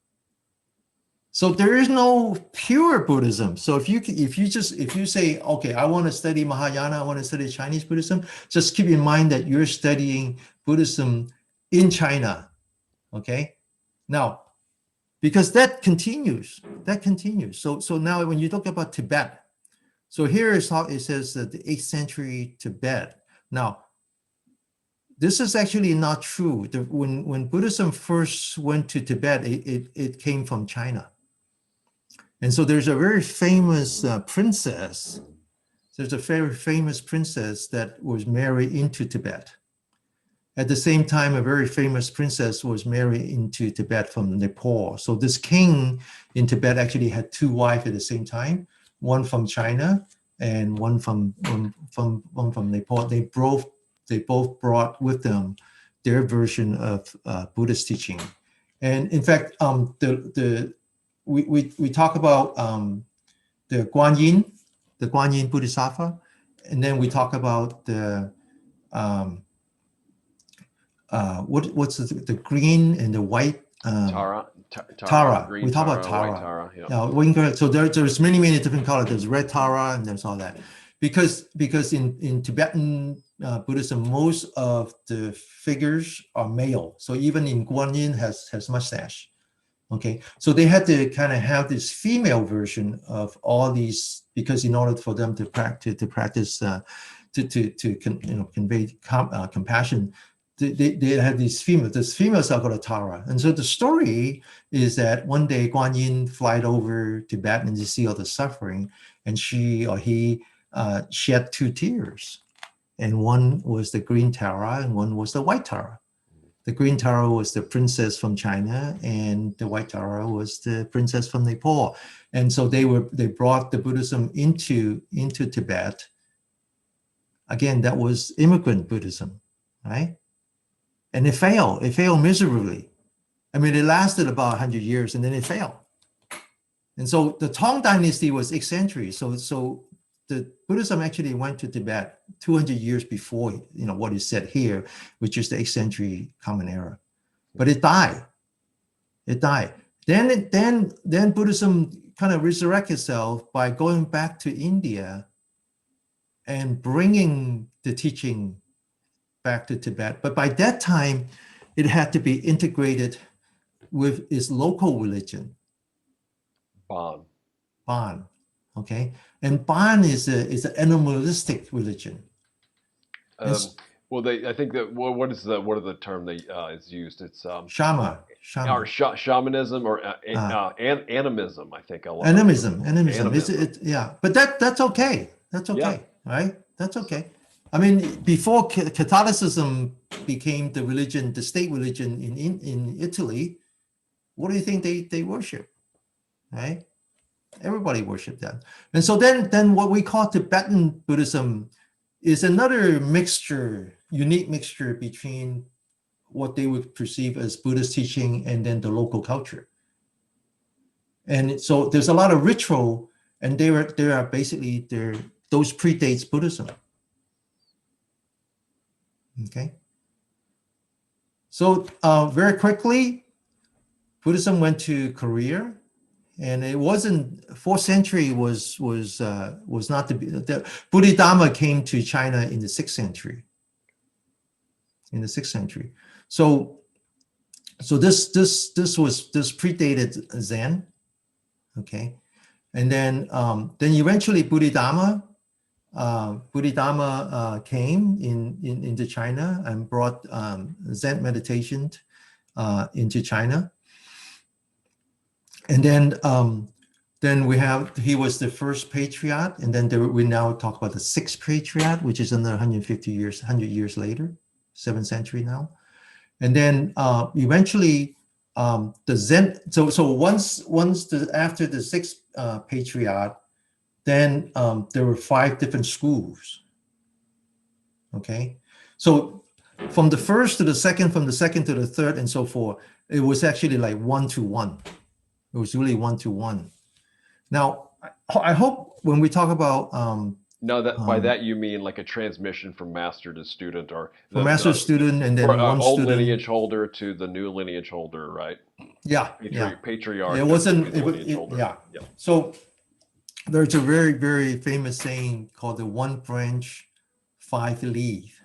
So there is no pure Buddhism. So if you say, okay, I want to study Mahayana, I want to study Chinese Buddhism, just keep in mind that you're studying Buddhism in China. Okay, now, because that continues. So now when you talk about Tibet, so here is how it says that the 8th century Tibet. Now, this is actually not true. When Buddhism first went to Tibet, it came from China. And so there's a very famous princess. There's a very famous princess that was married into Tibet. At the same time, a very famous princess was married into Tibet from Nepal. So this king in Tibet actually had 2 wives at the same time, one from China and one from Nepal. They both brought with them their version of Buddhist teaching. And in fact, we talk about the Guanyin Bodhisattva, and then we talk about the what's the green and the white Tara. We talk about Tara. White Tara, yeah. So there's many different colors. There's red Tara and there's all that, because in Tibetan Buddhism, most of the figures are male. So even in Guanyin has mustache. Okay, so they had to kind of have this female version of all these, because in order for them to practice convey compassion, they had these females. These females are called Tara. And so the story is that one day Guanyin flied over Tibet and to see all the suffering, and she or he shed 2 tears, and one was the green Tara and one was the white Tara. The green Tara was the princess from China, and the white Tara was the princess from Nepal. And so they brought the Buddhism into Tibet. Again, that was immigrant Buddhism, right? And it failed. It failed miserably. I mean, it lasted about 100 years and then it failed. And so the Tang Dynasty was 8th century. So the Buddhism actually went to Tibet 200 years before, what is said here, which is the 8th century Common Era. But it died. Then Buddhism kind of resurrect itself by going back to India and bringing the teaching back to Tibet. But by that time, it had to be integrated with its local religion, Bon. Bon. Okay, and Bon is an animalistic religion. Well, I think that what is the term they is used? It's Shama. or shamanism or animism. I think a lot. Animism. Animism. But that's okay. That's okay, right? That's okay. I mean, before Catholicism became the religion, the state religion in Italy, what do you think they worship, right? Everybody worshiped that. And so then what we call Tibetan Buddhism is another mixture, unique mixture between what they would perceive as Buddhist teaching and then the local culture. And so there's a lot of ritual, and they are basically those predates Buddhism. Okay. So very quickly, Buddhism went to Korea. And it wasn't 4th century was not the Bodhidharma came to China in the 6th century. In the 6th century, so this predated Zen, okay, and then eventually Bodhidharma came into China and brought Zen meditation into China. And then he was the first patriarch, and then we now talk about the 6th patriarch, which is another 100 years later, 7th century now. And then eventually the Zen. So once after the 6th patriarch, then there were 5 different schools. Okay, so from the 1st to the 2nd, from the 2nd to the 3rd, and so forth, it was actually like 1-to-1. It was really 1-to-1. Now, I hope when we talk about by that you mean like a transmission from master to student, or from master to student, and then one old student, lineage holder to the new lineage holder, right? Yeah, Patriarch. It wasn't. Yeah. So there's a very, very famous saying called the 1 branch, 5 leaf.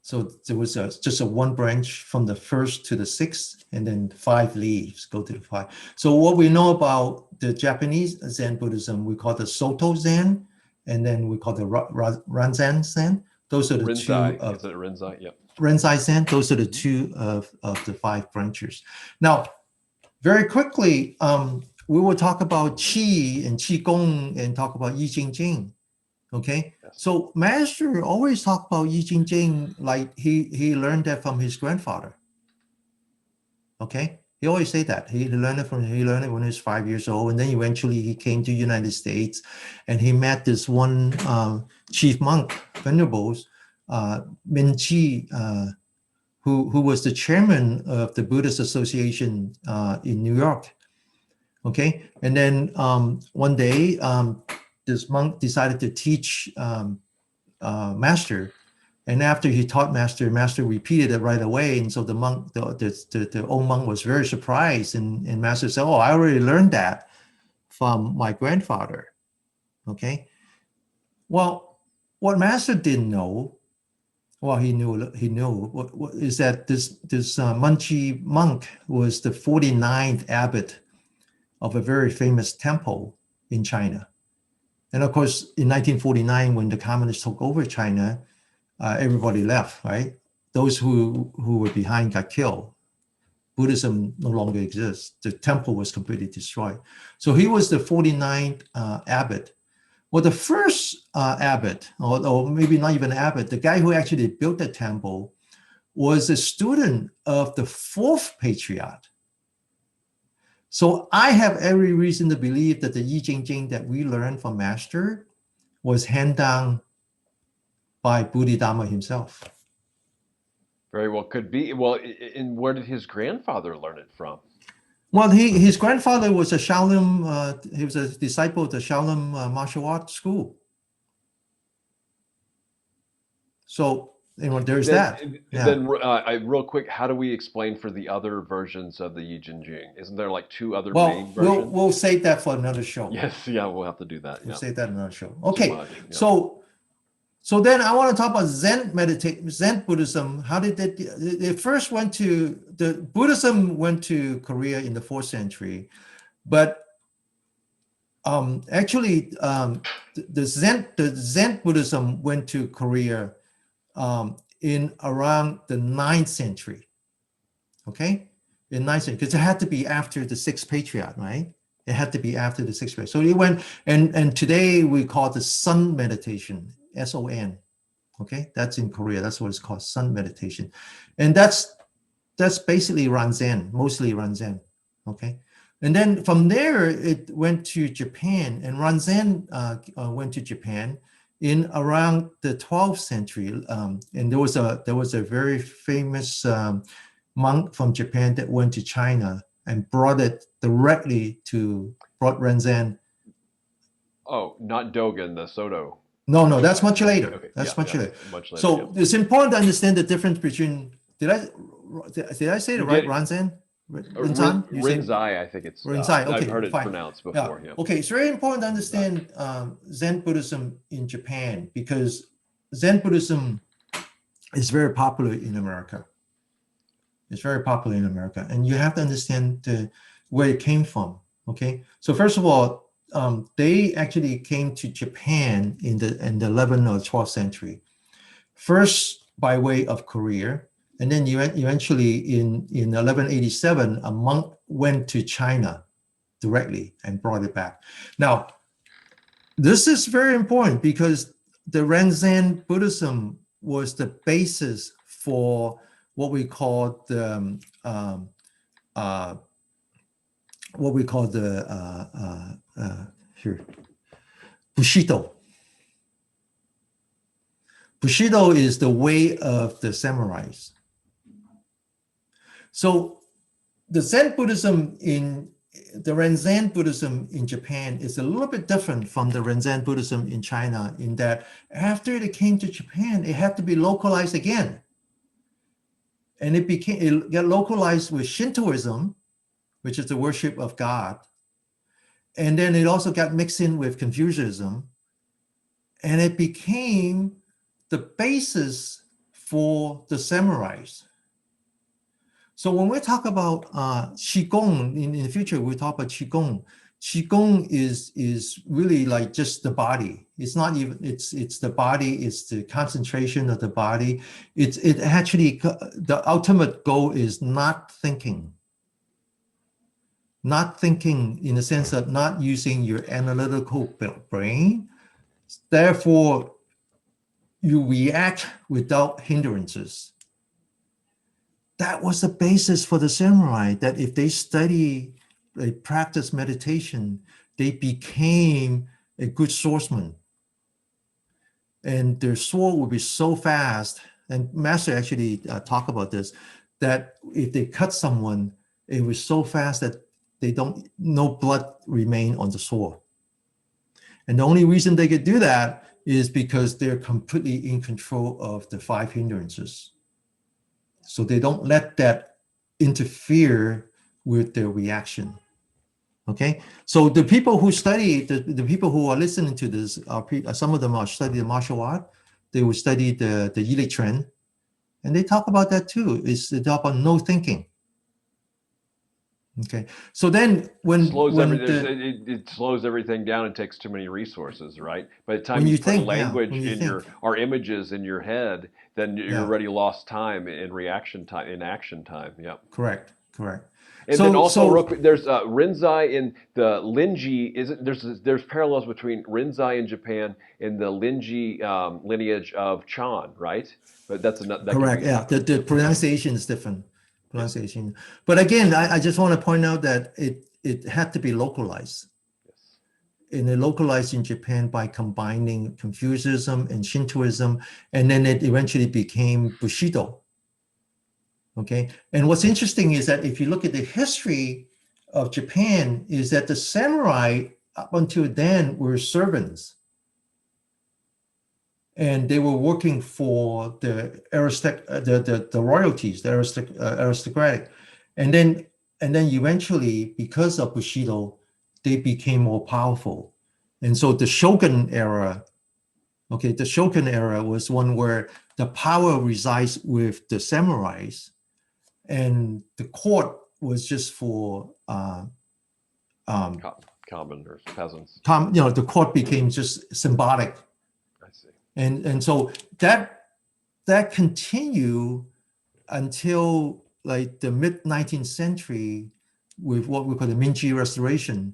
So there was just a 1 branch from the 1st to the 6th, and then 5 leaves go to the 5. So what we know about the Japanese Zen Buddhism, we call the Soto Zen, and then we call the Renzen Zen. Those are the two of is it Renzen? Yep. Renzen Zen. Those are the 2 of the 5 branches. Now, very quickly, we will talk about Qi and Qigong and talk about Yi Jing Jing. Okay, so Master always talked about Yi Jing Jing like he learned that from his grandfather. Okay, he always say that he learned it when he was 5 years old, and then eventually he came to the United States, and he met this one chief monk, Venerables, Min Chi, who was the chairman of the Buddhist Association in New York. Okay, and then one day. This monk decided to teach Master, and after he taught Master repeated it right away. And so the monk, the old monk, was very surprised, and Master said, "Oh, I already learned that from my grandfather." Okay. Well, what Master didn't know, well, he knew what is that this Munchi monk was the 49th abbot of a very famous temple in China. And of course, in 1949, when the communists took over China, everybody left, right? Those who were behind got killed. Buddhism no longer exists. The temple was completely destroyed. So he was the 49th abbot. Well, the first abbot, or maybe not even abbot, the guy who actually built the temple was a student of the 4th patriarch. So I have every reason to believe that the Yi Jing Jing that we learned from Master was handed down by Bodhidharma himself. Very well, could be. Well, and where did his grandfather learn it from? Well, his grandfather was a Shaolin. He was a disciple of the Shaolin martial arts school. So there's that. Yeah. Then real quick, how do we explain for the other versions of the Yi Jin Jing? Isn't there like two other main versions? We'll save that for another show. Yes, yeah, we'll have to do that. We'll Yeah. save that in another show. Okay, Much, yeah. so then I want to talk about Zen Buddhism. How did it first Buddhism went to Korea in the 4th century, but actually the Zen Buddhism went to Korea in around the 9th century. Okay, in 9th century, because it had to be after the 6th patriarch, right? It had to be after the 6th patriarch. So it went, and today we call it the sun meditation, SON. Okay, that's in Korea. That's what it's called, sun meditation, and that's basically Renzen, mostly Renzen. Okay, and then from there it went to Japan, and Renzen went to Japan in around the 12th century, and there was a very famous monk from Japan that went to China and brought Renzen. Oh, not Dogen, the Soto. No, that's much later. Okay. That's much later. Much later. So it's important to understand the difference between. Did I say it right? Renzen. Renzai, I think it's. Renzai. Okay, I've heard it fine. pronounced before. Yeah. Okay, it's very important to understand Zen Buddhism in Japan, because Zen Buddhism is very popular in America. It's very popular in America, and you have to understand where it came from. Okay, so first of all, they actually came to Japan in the 11th or 12th century, first by way of Korea, and then eventually in 1187, a monk went to China directly and brought it back. Now, this is very important because the Renzen Buddhism was the basis for what we call the Bushido. Bushido is the way of the samurais. So the Zen Buddhism the Renzen Buddhism in Japan is a little bit different from the Renzen Buddhism in China, in that after it came to Japan, it had to be localized again. And it got localized with Shintoism, which is the worship of God. And then it also got mixed in with Confucianism. And it became the basis for the samurais. So when we talk about Qigong, in the future, we talk about Qigong. Qigong is really like just the body. It's not even, it's the body, it's the concentration of the body. It actually, the ultimate goal is not thinking. Not thinking in the sense of not using your analytical brain. Therefore, you react without hindrances. That was the basis for the samurai, that if they practice meditation, they became a good swordsman. And their sword would be so fast, and Master actually talk about this, that if they cut someone, it was so fast that no blood remain on the sword. And the only reason they could do that is because they're completely in control of the 5 hindrances. So they don't let that interfere with their reaction. Okay, so the people who study, the people who are listening to this, some of them are studying martial art. They will study the Yili trend, and they talk about that too. They talk about no thinking. Okay, so then it slows everything down and takes too many resources, right? By the time you put language in or images in your head, then you're already lost time in reaction time, in action time. Yeah. Correct. And then also, real quick, there's Rinzai in the Linji. There's parallels between Rinzai in Japan and the Linji lineage of Chan, right? But that's another. Correct. Yeah, the pronunciation is different. Pronunciation. But again, I just want to point out that it had to be localized. Yes. And it localized in Japan by combining Confucianism and Shintoism, and then it eventually became Bushido. Okay, and what's interesting is that if you look at the history of Japan, is that the samurai up until then were servants. and they were working for the the royalties, the aristocratic, and then eventually, because of Bushido, they became more powerful. And so the Shogun era, okay, the Shogun era was one where the power resides with the samurais, and the court was just for common or peasants. The court became just symbolic. I see. And so that continued until like the mid 19th century with what we call the Meiji Restoration,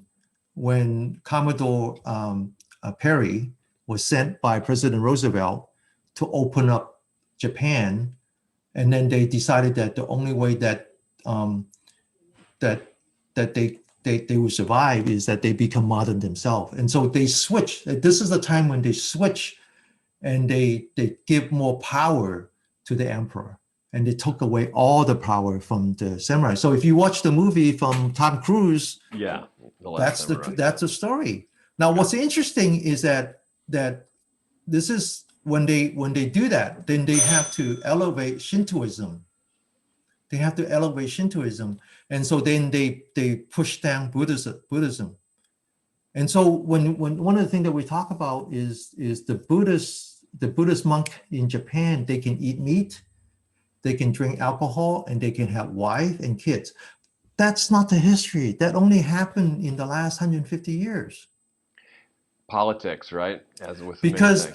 when Commodore Perry was sent by President Roosevelt to open up Japan, and then they decided that the only way that they would survive is that they become modern themselves. And so they switch. This is the time when they switch, and they give more power to the emperor, and they took away all the power from the samurai. So if you watch the movie from Tom Cruise, that's the story. Now, what's interesting is that this is when they do that, then they have to elevate Shintoism. They have to elevate Shintoism, and so then they push down Buddhism. And so when one of the things that we talk about is the Buddhist monk in Japan, they can eat meat, they can drink alcohol, and they can have wife and kids. That's not the history. That only happened in the last 150 years. Politics, right? As with because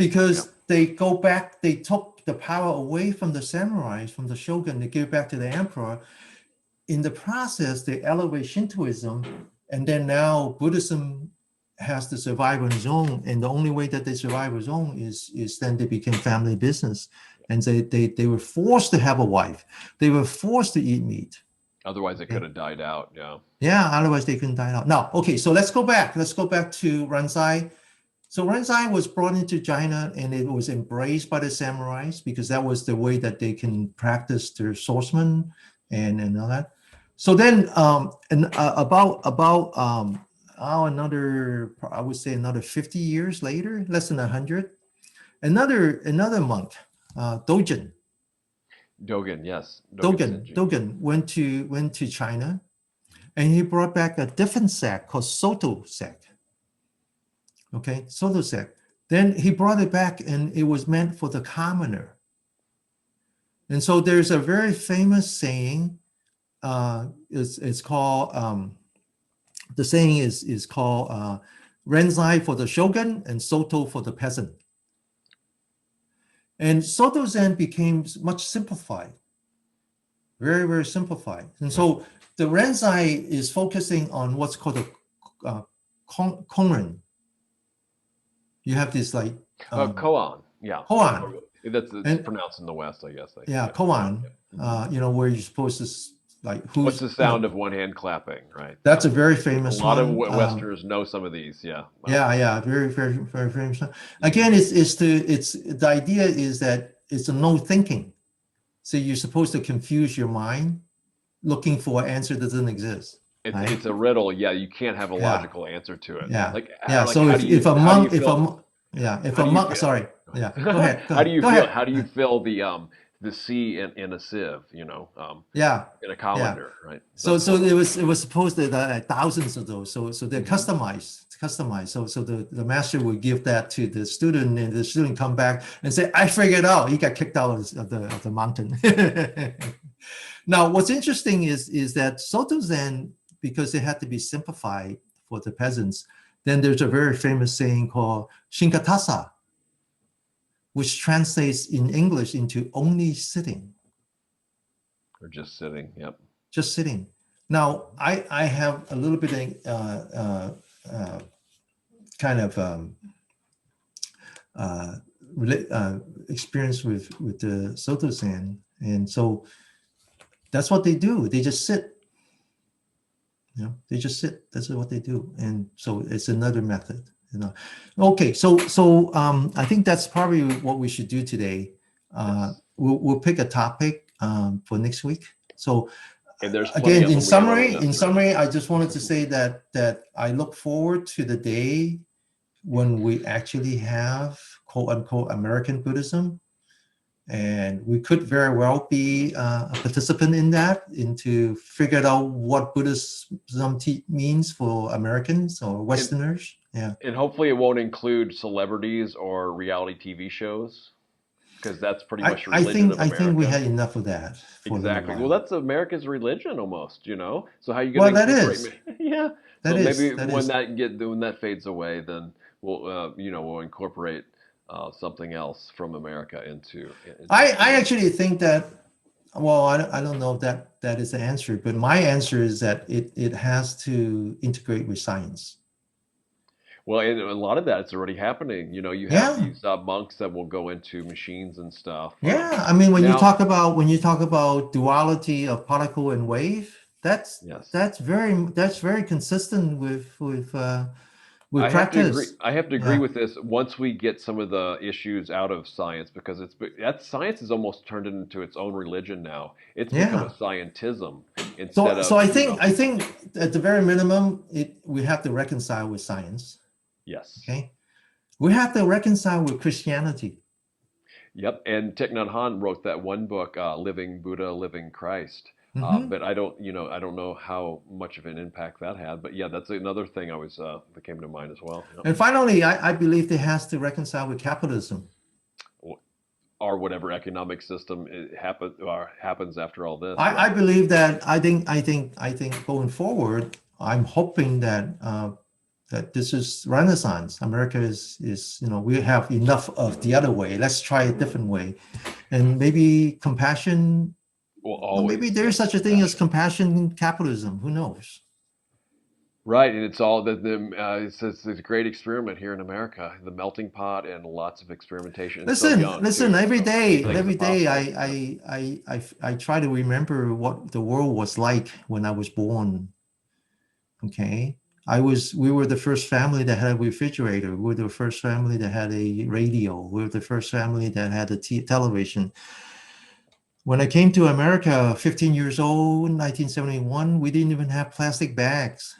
they go back, they took the power away from the samurais, from the shogun, they give it back to the emperor. In the process, they elevate Shintoism, and then now Buddhism has to survive on its own, and the only way that they survive on its own is then they became family business, and they were forced to have a wife, they were forced to eat meat. Otherwise, it could have died out. Otherwise they couldn't die out. Now, okay, so let's go back to Renzen. So Renzen was brought into China, and it was embraced by the samurais because that was the way that they can practice their swordsman and all that. So then another, I would say another 50 years later, less than 100, another monk, Dogen, yes. Dogen went to China, and he brought back a different sect called Soto sect. Okay, Soto sect. Then he brought it back, and it was meant for the commoner. And so there's a very famous saying. It's called the saying is called Renzen for the shogun and Soto for the peasant. And Soto Zen became much simplified, very, very simplified. And so the Renzen is focusing on what's called a Konrin. You have this like koan, koan. That's pronounced in the West, I guess. Koan. Where you're supposed to like what's the sound of one hand clapping, right? That's a very famous one. A lot of Westerners know some of these. Very, very, very famous. Again, the idea is that it's a no thinking. So you're supposed to confuse your mind, looking for an answer that doesn't exist. It's a riddle. You can't have a logical answer to it. So if a monk, sorry. Go ahead. How do you fill the C in a sieve? In a colander, right? So it was supposed that thousands of those. So they're customized. So the master would give that to the student, and the student come back and say, "I figured out." He got kicked out of the mountain. Now, what's interesting is that Soto Zen, because it had to be simplified for the peasants, then there's a very famous saying called Shinkatasa, which translates in English into only sitting. Or just sitting, yep. Just sitting. Now, I have a little bit experience with the Soto Zen, and so that's what they do. They just sit. They just sit. That's what they do, and so it's another method. Okay, so I think that's probably what we should do today. We'll pick a topic for next week. So again, in summary, I just wanted to say that I look forward to the day when we actually have quote unquote American Buddhism. And we could very well be a participant in that, into figure out what Buddhism means for Americans or Westerners. And hopefully it won't include celebrities or reality TV shows, because that's pretty much religion of America. I think we had enough of that. Exactly. Well, that's America's religion almost, So how are you well, going to that is. Yeah. That so is, maybe that when is. when that fades away, then we'll incorporate something else from America into I actually think that, well, I don't know if that is the answer, but my answer is that it has to integrate with science. Well, and a lot of that is already happening. You have these monks that will go into machines and stuff. Yeah, I mean, when you talk about duality of particle and wave, that's very consistent with practice. I have to agree with this once we get some of the issues out of science, because science has almost turned into its own religion now. It's become a scientism instead of. So I think at the very minimum, we have to reconcile with science. Yes. Okay. We have to reconcile with Christianity. Yep. And Thich Nhat Hanh wrote that one book, Living Buddha, Living Christ. But I don't know how much of an impact that had. But yeah, that's another thing that came to mind as well. Yep. And finally, I believe it has to reconcile with capitalism, or whatever economic system happens after all this. I believe that. I think going forward, I'm hoping that that this is Renaissance. America is we have enough of the other way. Let's try a different way, and maybe compassion. Well, maybe there's such a thing as compassion capitalism. Who knows? Right, and it's all it's a great experiment here in America, the melting pot, and lots of experimentation. Listen. Every day, I try to remember what the world was like when I was born. Okay. We were the first family that had a refrigerator. We were the first family that had a radio. We were the first family that had a television. When I came to America, 15 years old, in 1971, we didn't even have plastic bags.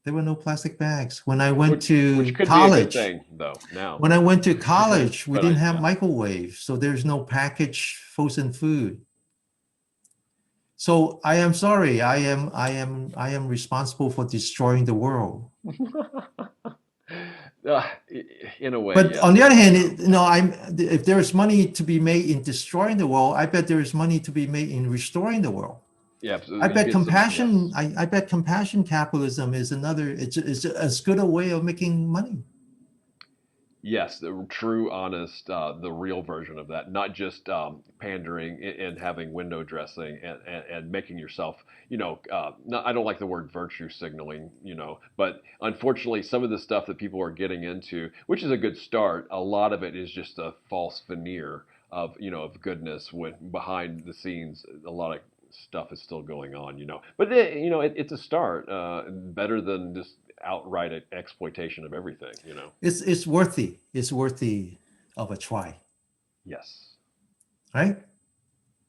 There were no plastic bags. When I went to college, be a good thing, though, now. When I went to college, we didn't have microwaves, so there's no packaged frozen food. So I am sorry. I am responsible for destroying the world. In a way. But on the other hand, if there is money to be made in destroying the world, I bet there is money to be made in restoring the world. Yeah, I bet compassion. I bet compassion capitalism is another. It's as good a way of making money. Yes, the true, honest, the real version of that, not just pandering and having window dressing and making yourself, I don't like the word virtue signaling, but unfortunately some of the stuff that people are getting into, which is a good start, a lot of it is just a false veneer of goodness, when behind the scenes, a lot of stuff is still going on, but it's a start, better than just outright exploitation of everything. It's worthy of a try. Yes. Right.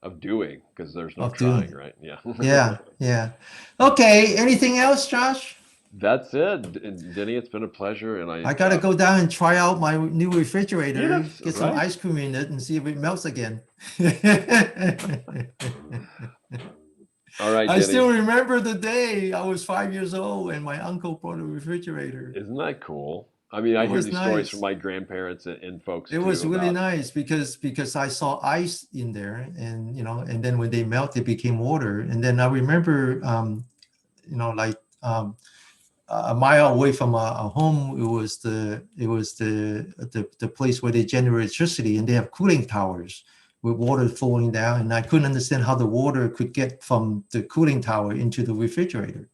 Of doing, because there's no trying, right? Yeah. Okay, anything else, Josh? That's it, Denny. It's been a pleasure, and I gotta go down and try out my new refrigerator, get some ice cream in it, and see if it melts again. All right, I still remember the day I was 5 years old and my uncle brought a refrigerator. Isn't that cool? I mean, I hear these stories from my grandparents and folks. It was really nice because I saw ice in there, and and then when they melt, it became water. And then I remember, a mile away from our home, it was the place where they generate electricity, and they have cooling towers with water flowing down, and I couldn't understand how the water could get from the cooling tower into the refrigerator.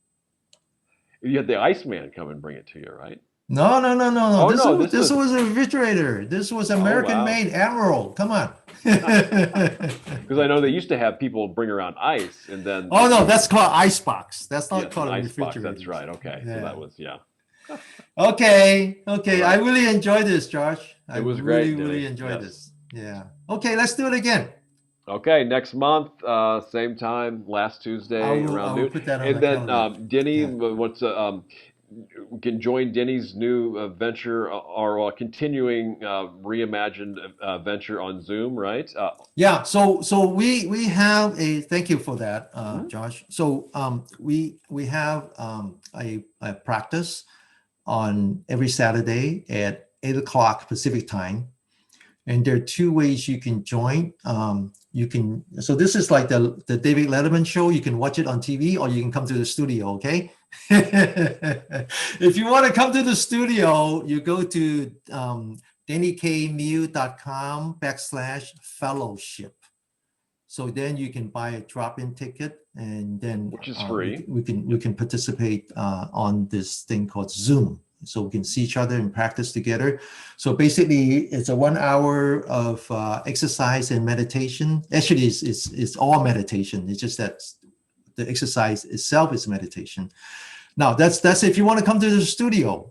You had the Iceman come and bring it to you, right? No. Oh, this was a refrigerator. This was American-made Emerald. Come on. Because I know they used to have people bring around ice, and then. Oh no, that's called icebox. That's not called a refrigerator. That's right. Okay, so that was Okay. Right. I really enjoyed this, Josh. It was great. Really enjoyed this. Yeah. Okay, let's do it again. Okay, next month, same time, last Tuesday around noon. Put that on and then Denny wants to. can join Denny's new venture or continuing reimagined venture on Zoom, right? Yeah, so we have a, thank you for that, Mhm. Josh. So we have a practice on every Saturday at 8 o'clock Pacific time. And there are two ways you can join. You can, so this is like the David Letterman show. You can watch it on TV or you can come to the studio, okay? If you want to come to the studio, you go to dennykmew.com/fellowship. So then you can buy a drop-in ticket, and then Which is free. we can participate on this thing called Zoom. So we can see each other and practice together. So basically, it's a 1 hour of exercise and meditation. Actually, it's all meditation. It's just that the exercise itself is meditation. Now, that's if you want to come to the studio.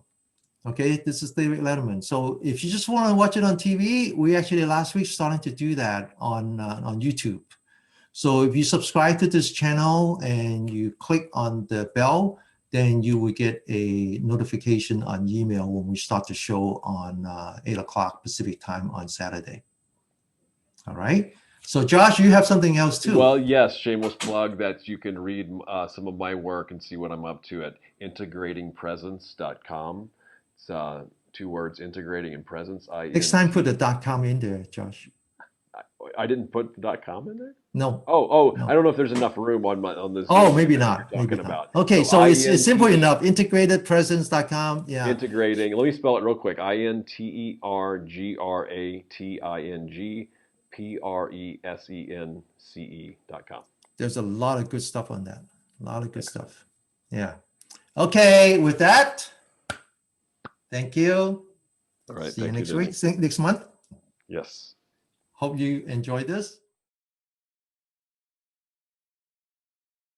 Okay, this is David Letterman. So if you just want to watch it on TV, we actually last week started to do that on YouTube. So if you subscribe to this channel and you click on the bell, then you will get a notification on email when we start the show on 8 o'clock Pacific time on Saturday. All right. So Josh, you have something else too. Well, yes, shameless plug that you can read some of my work and see what I'm up to at integratingpresence.com. It's 2 words, integrating and presence. Next time, put the .com in there, Josh. I didn't put the .com in there? No. No. No. I don't know if there's enough room on this. Oh, maybe not. Maybe not. About. Okay, so it's simple enough. Integratedpresence.com. Yeah. Integrating. Let me spell it real quick. integratingpresence.com. There's a lot of good stuff on that. A lot of good stuff. Yeah. Okay, with that, thank you. All right. See you next week, next month. Yes. Hope you enjoyed this.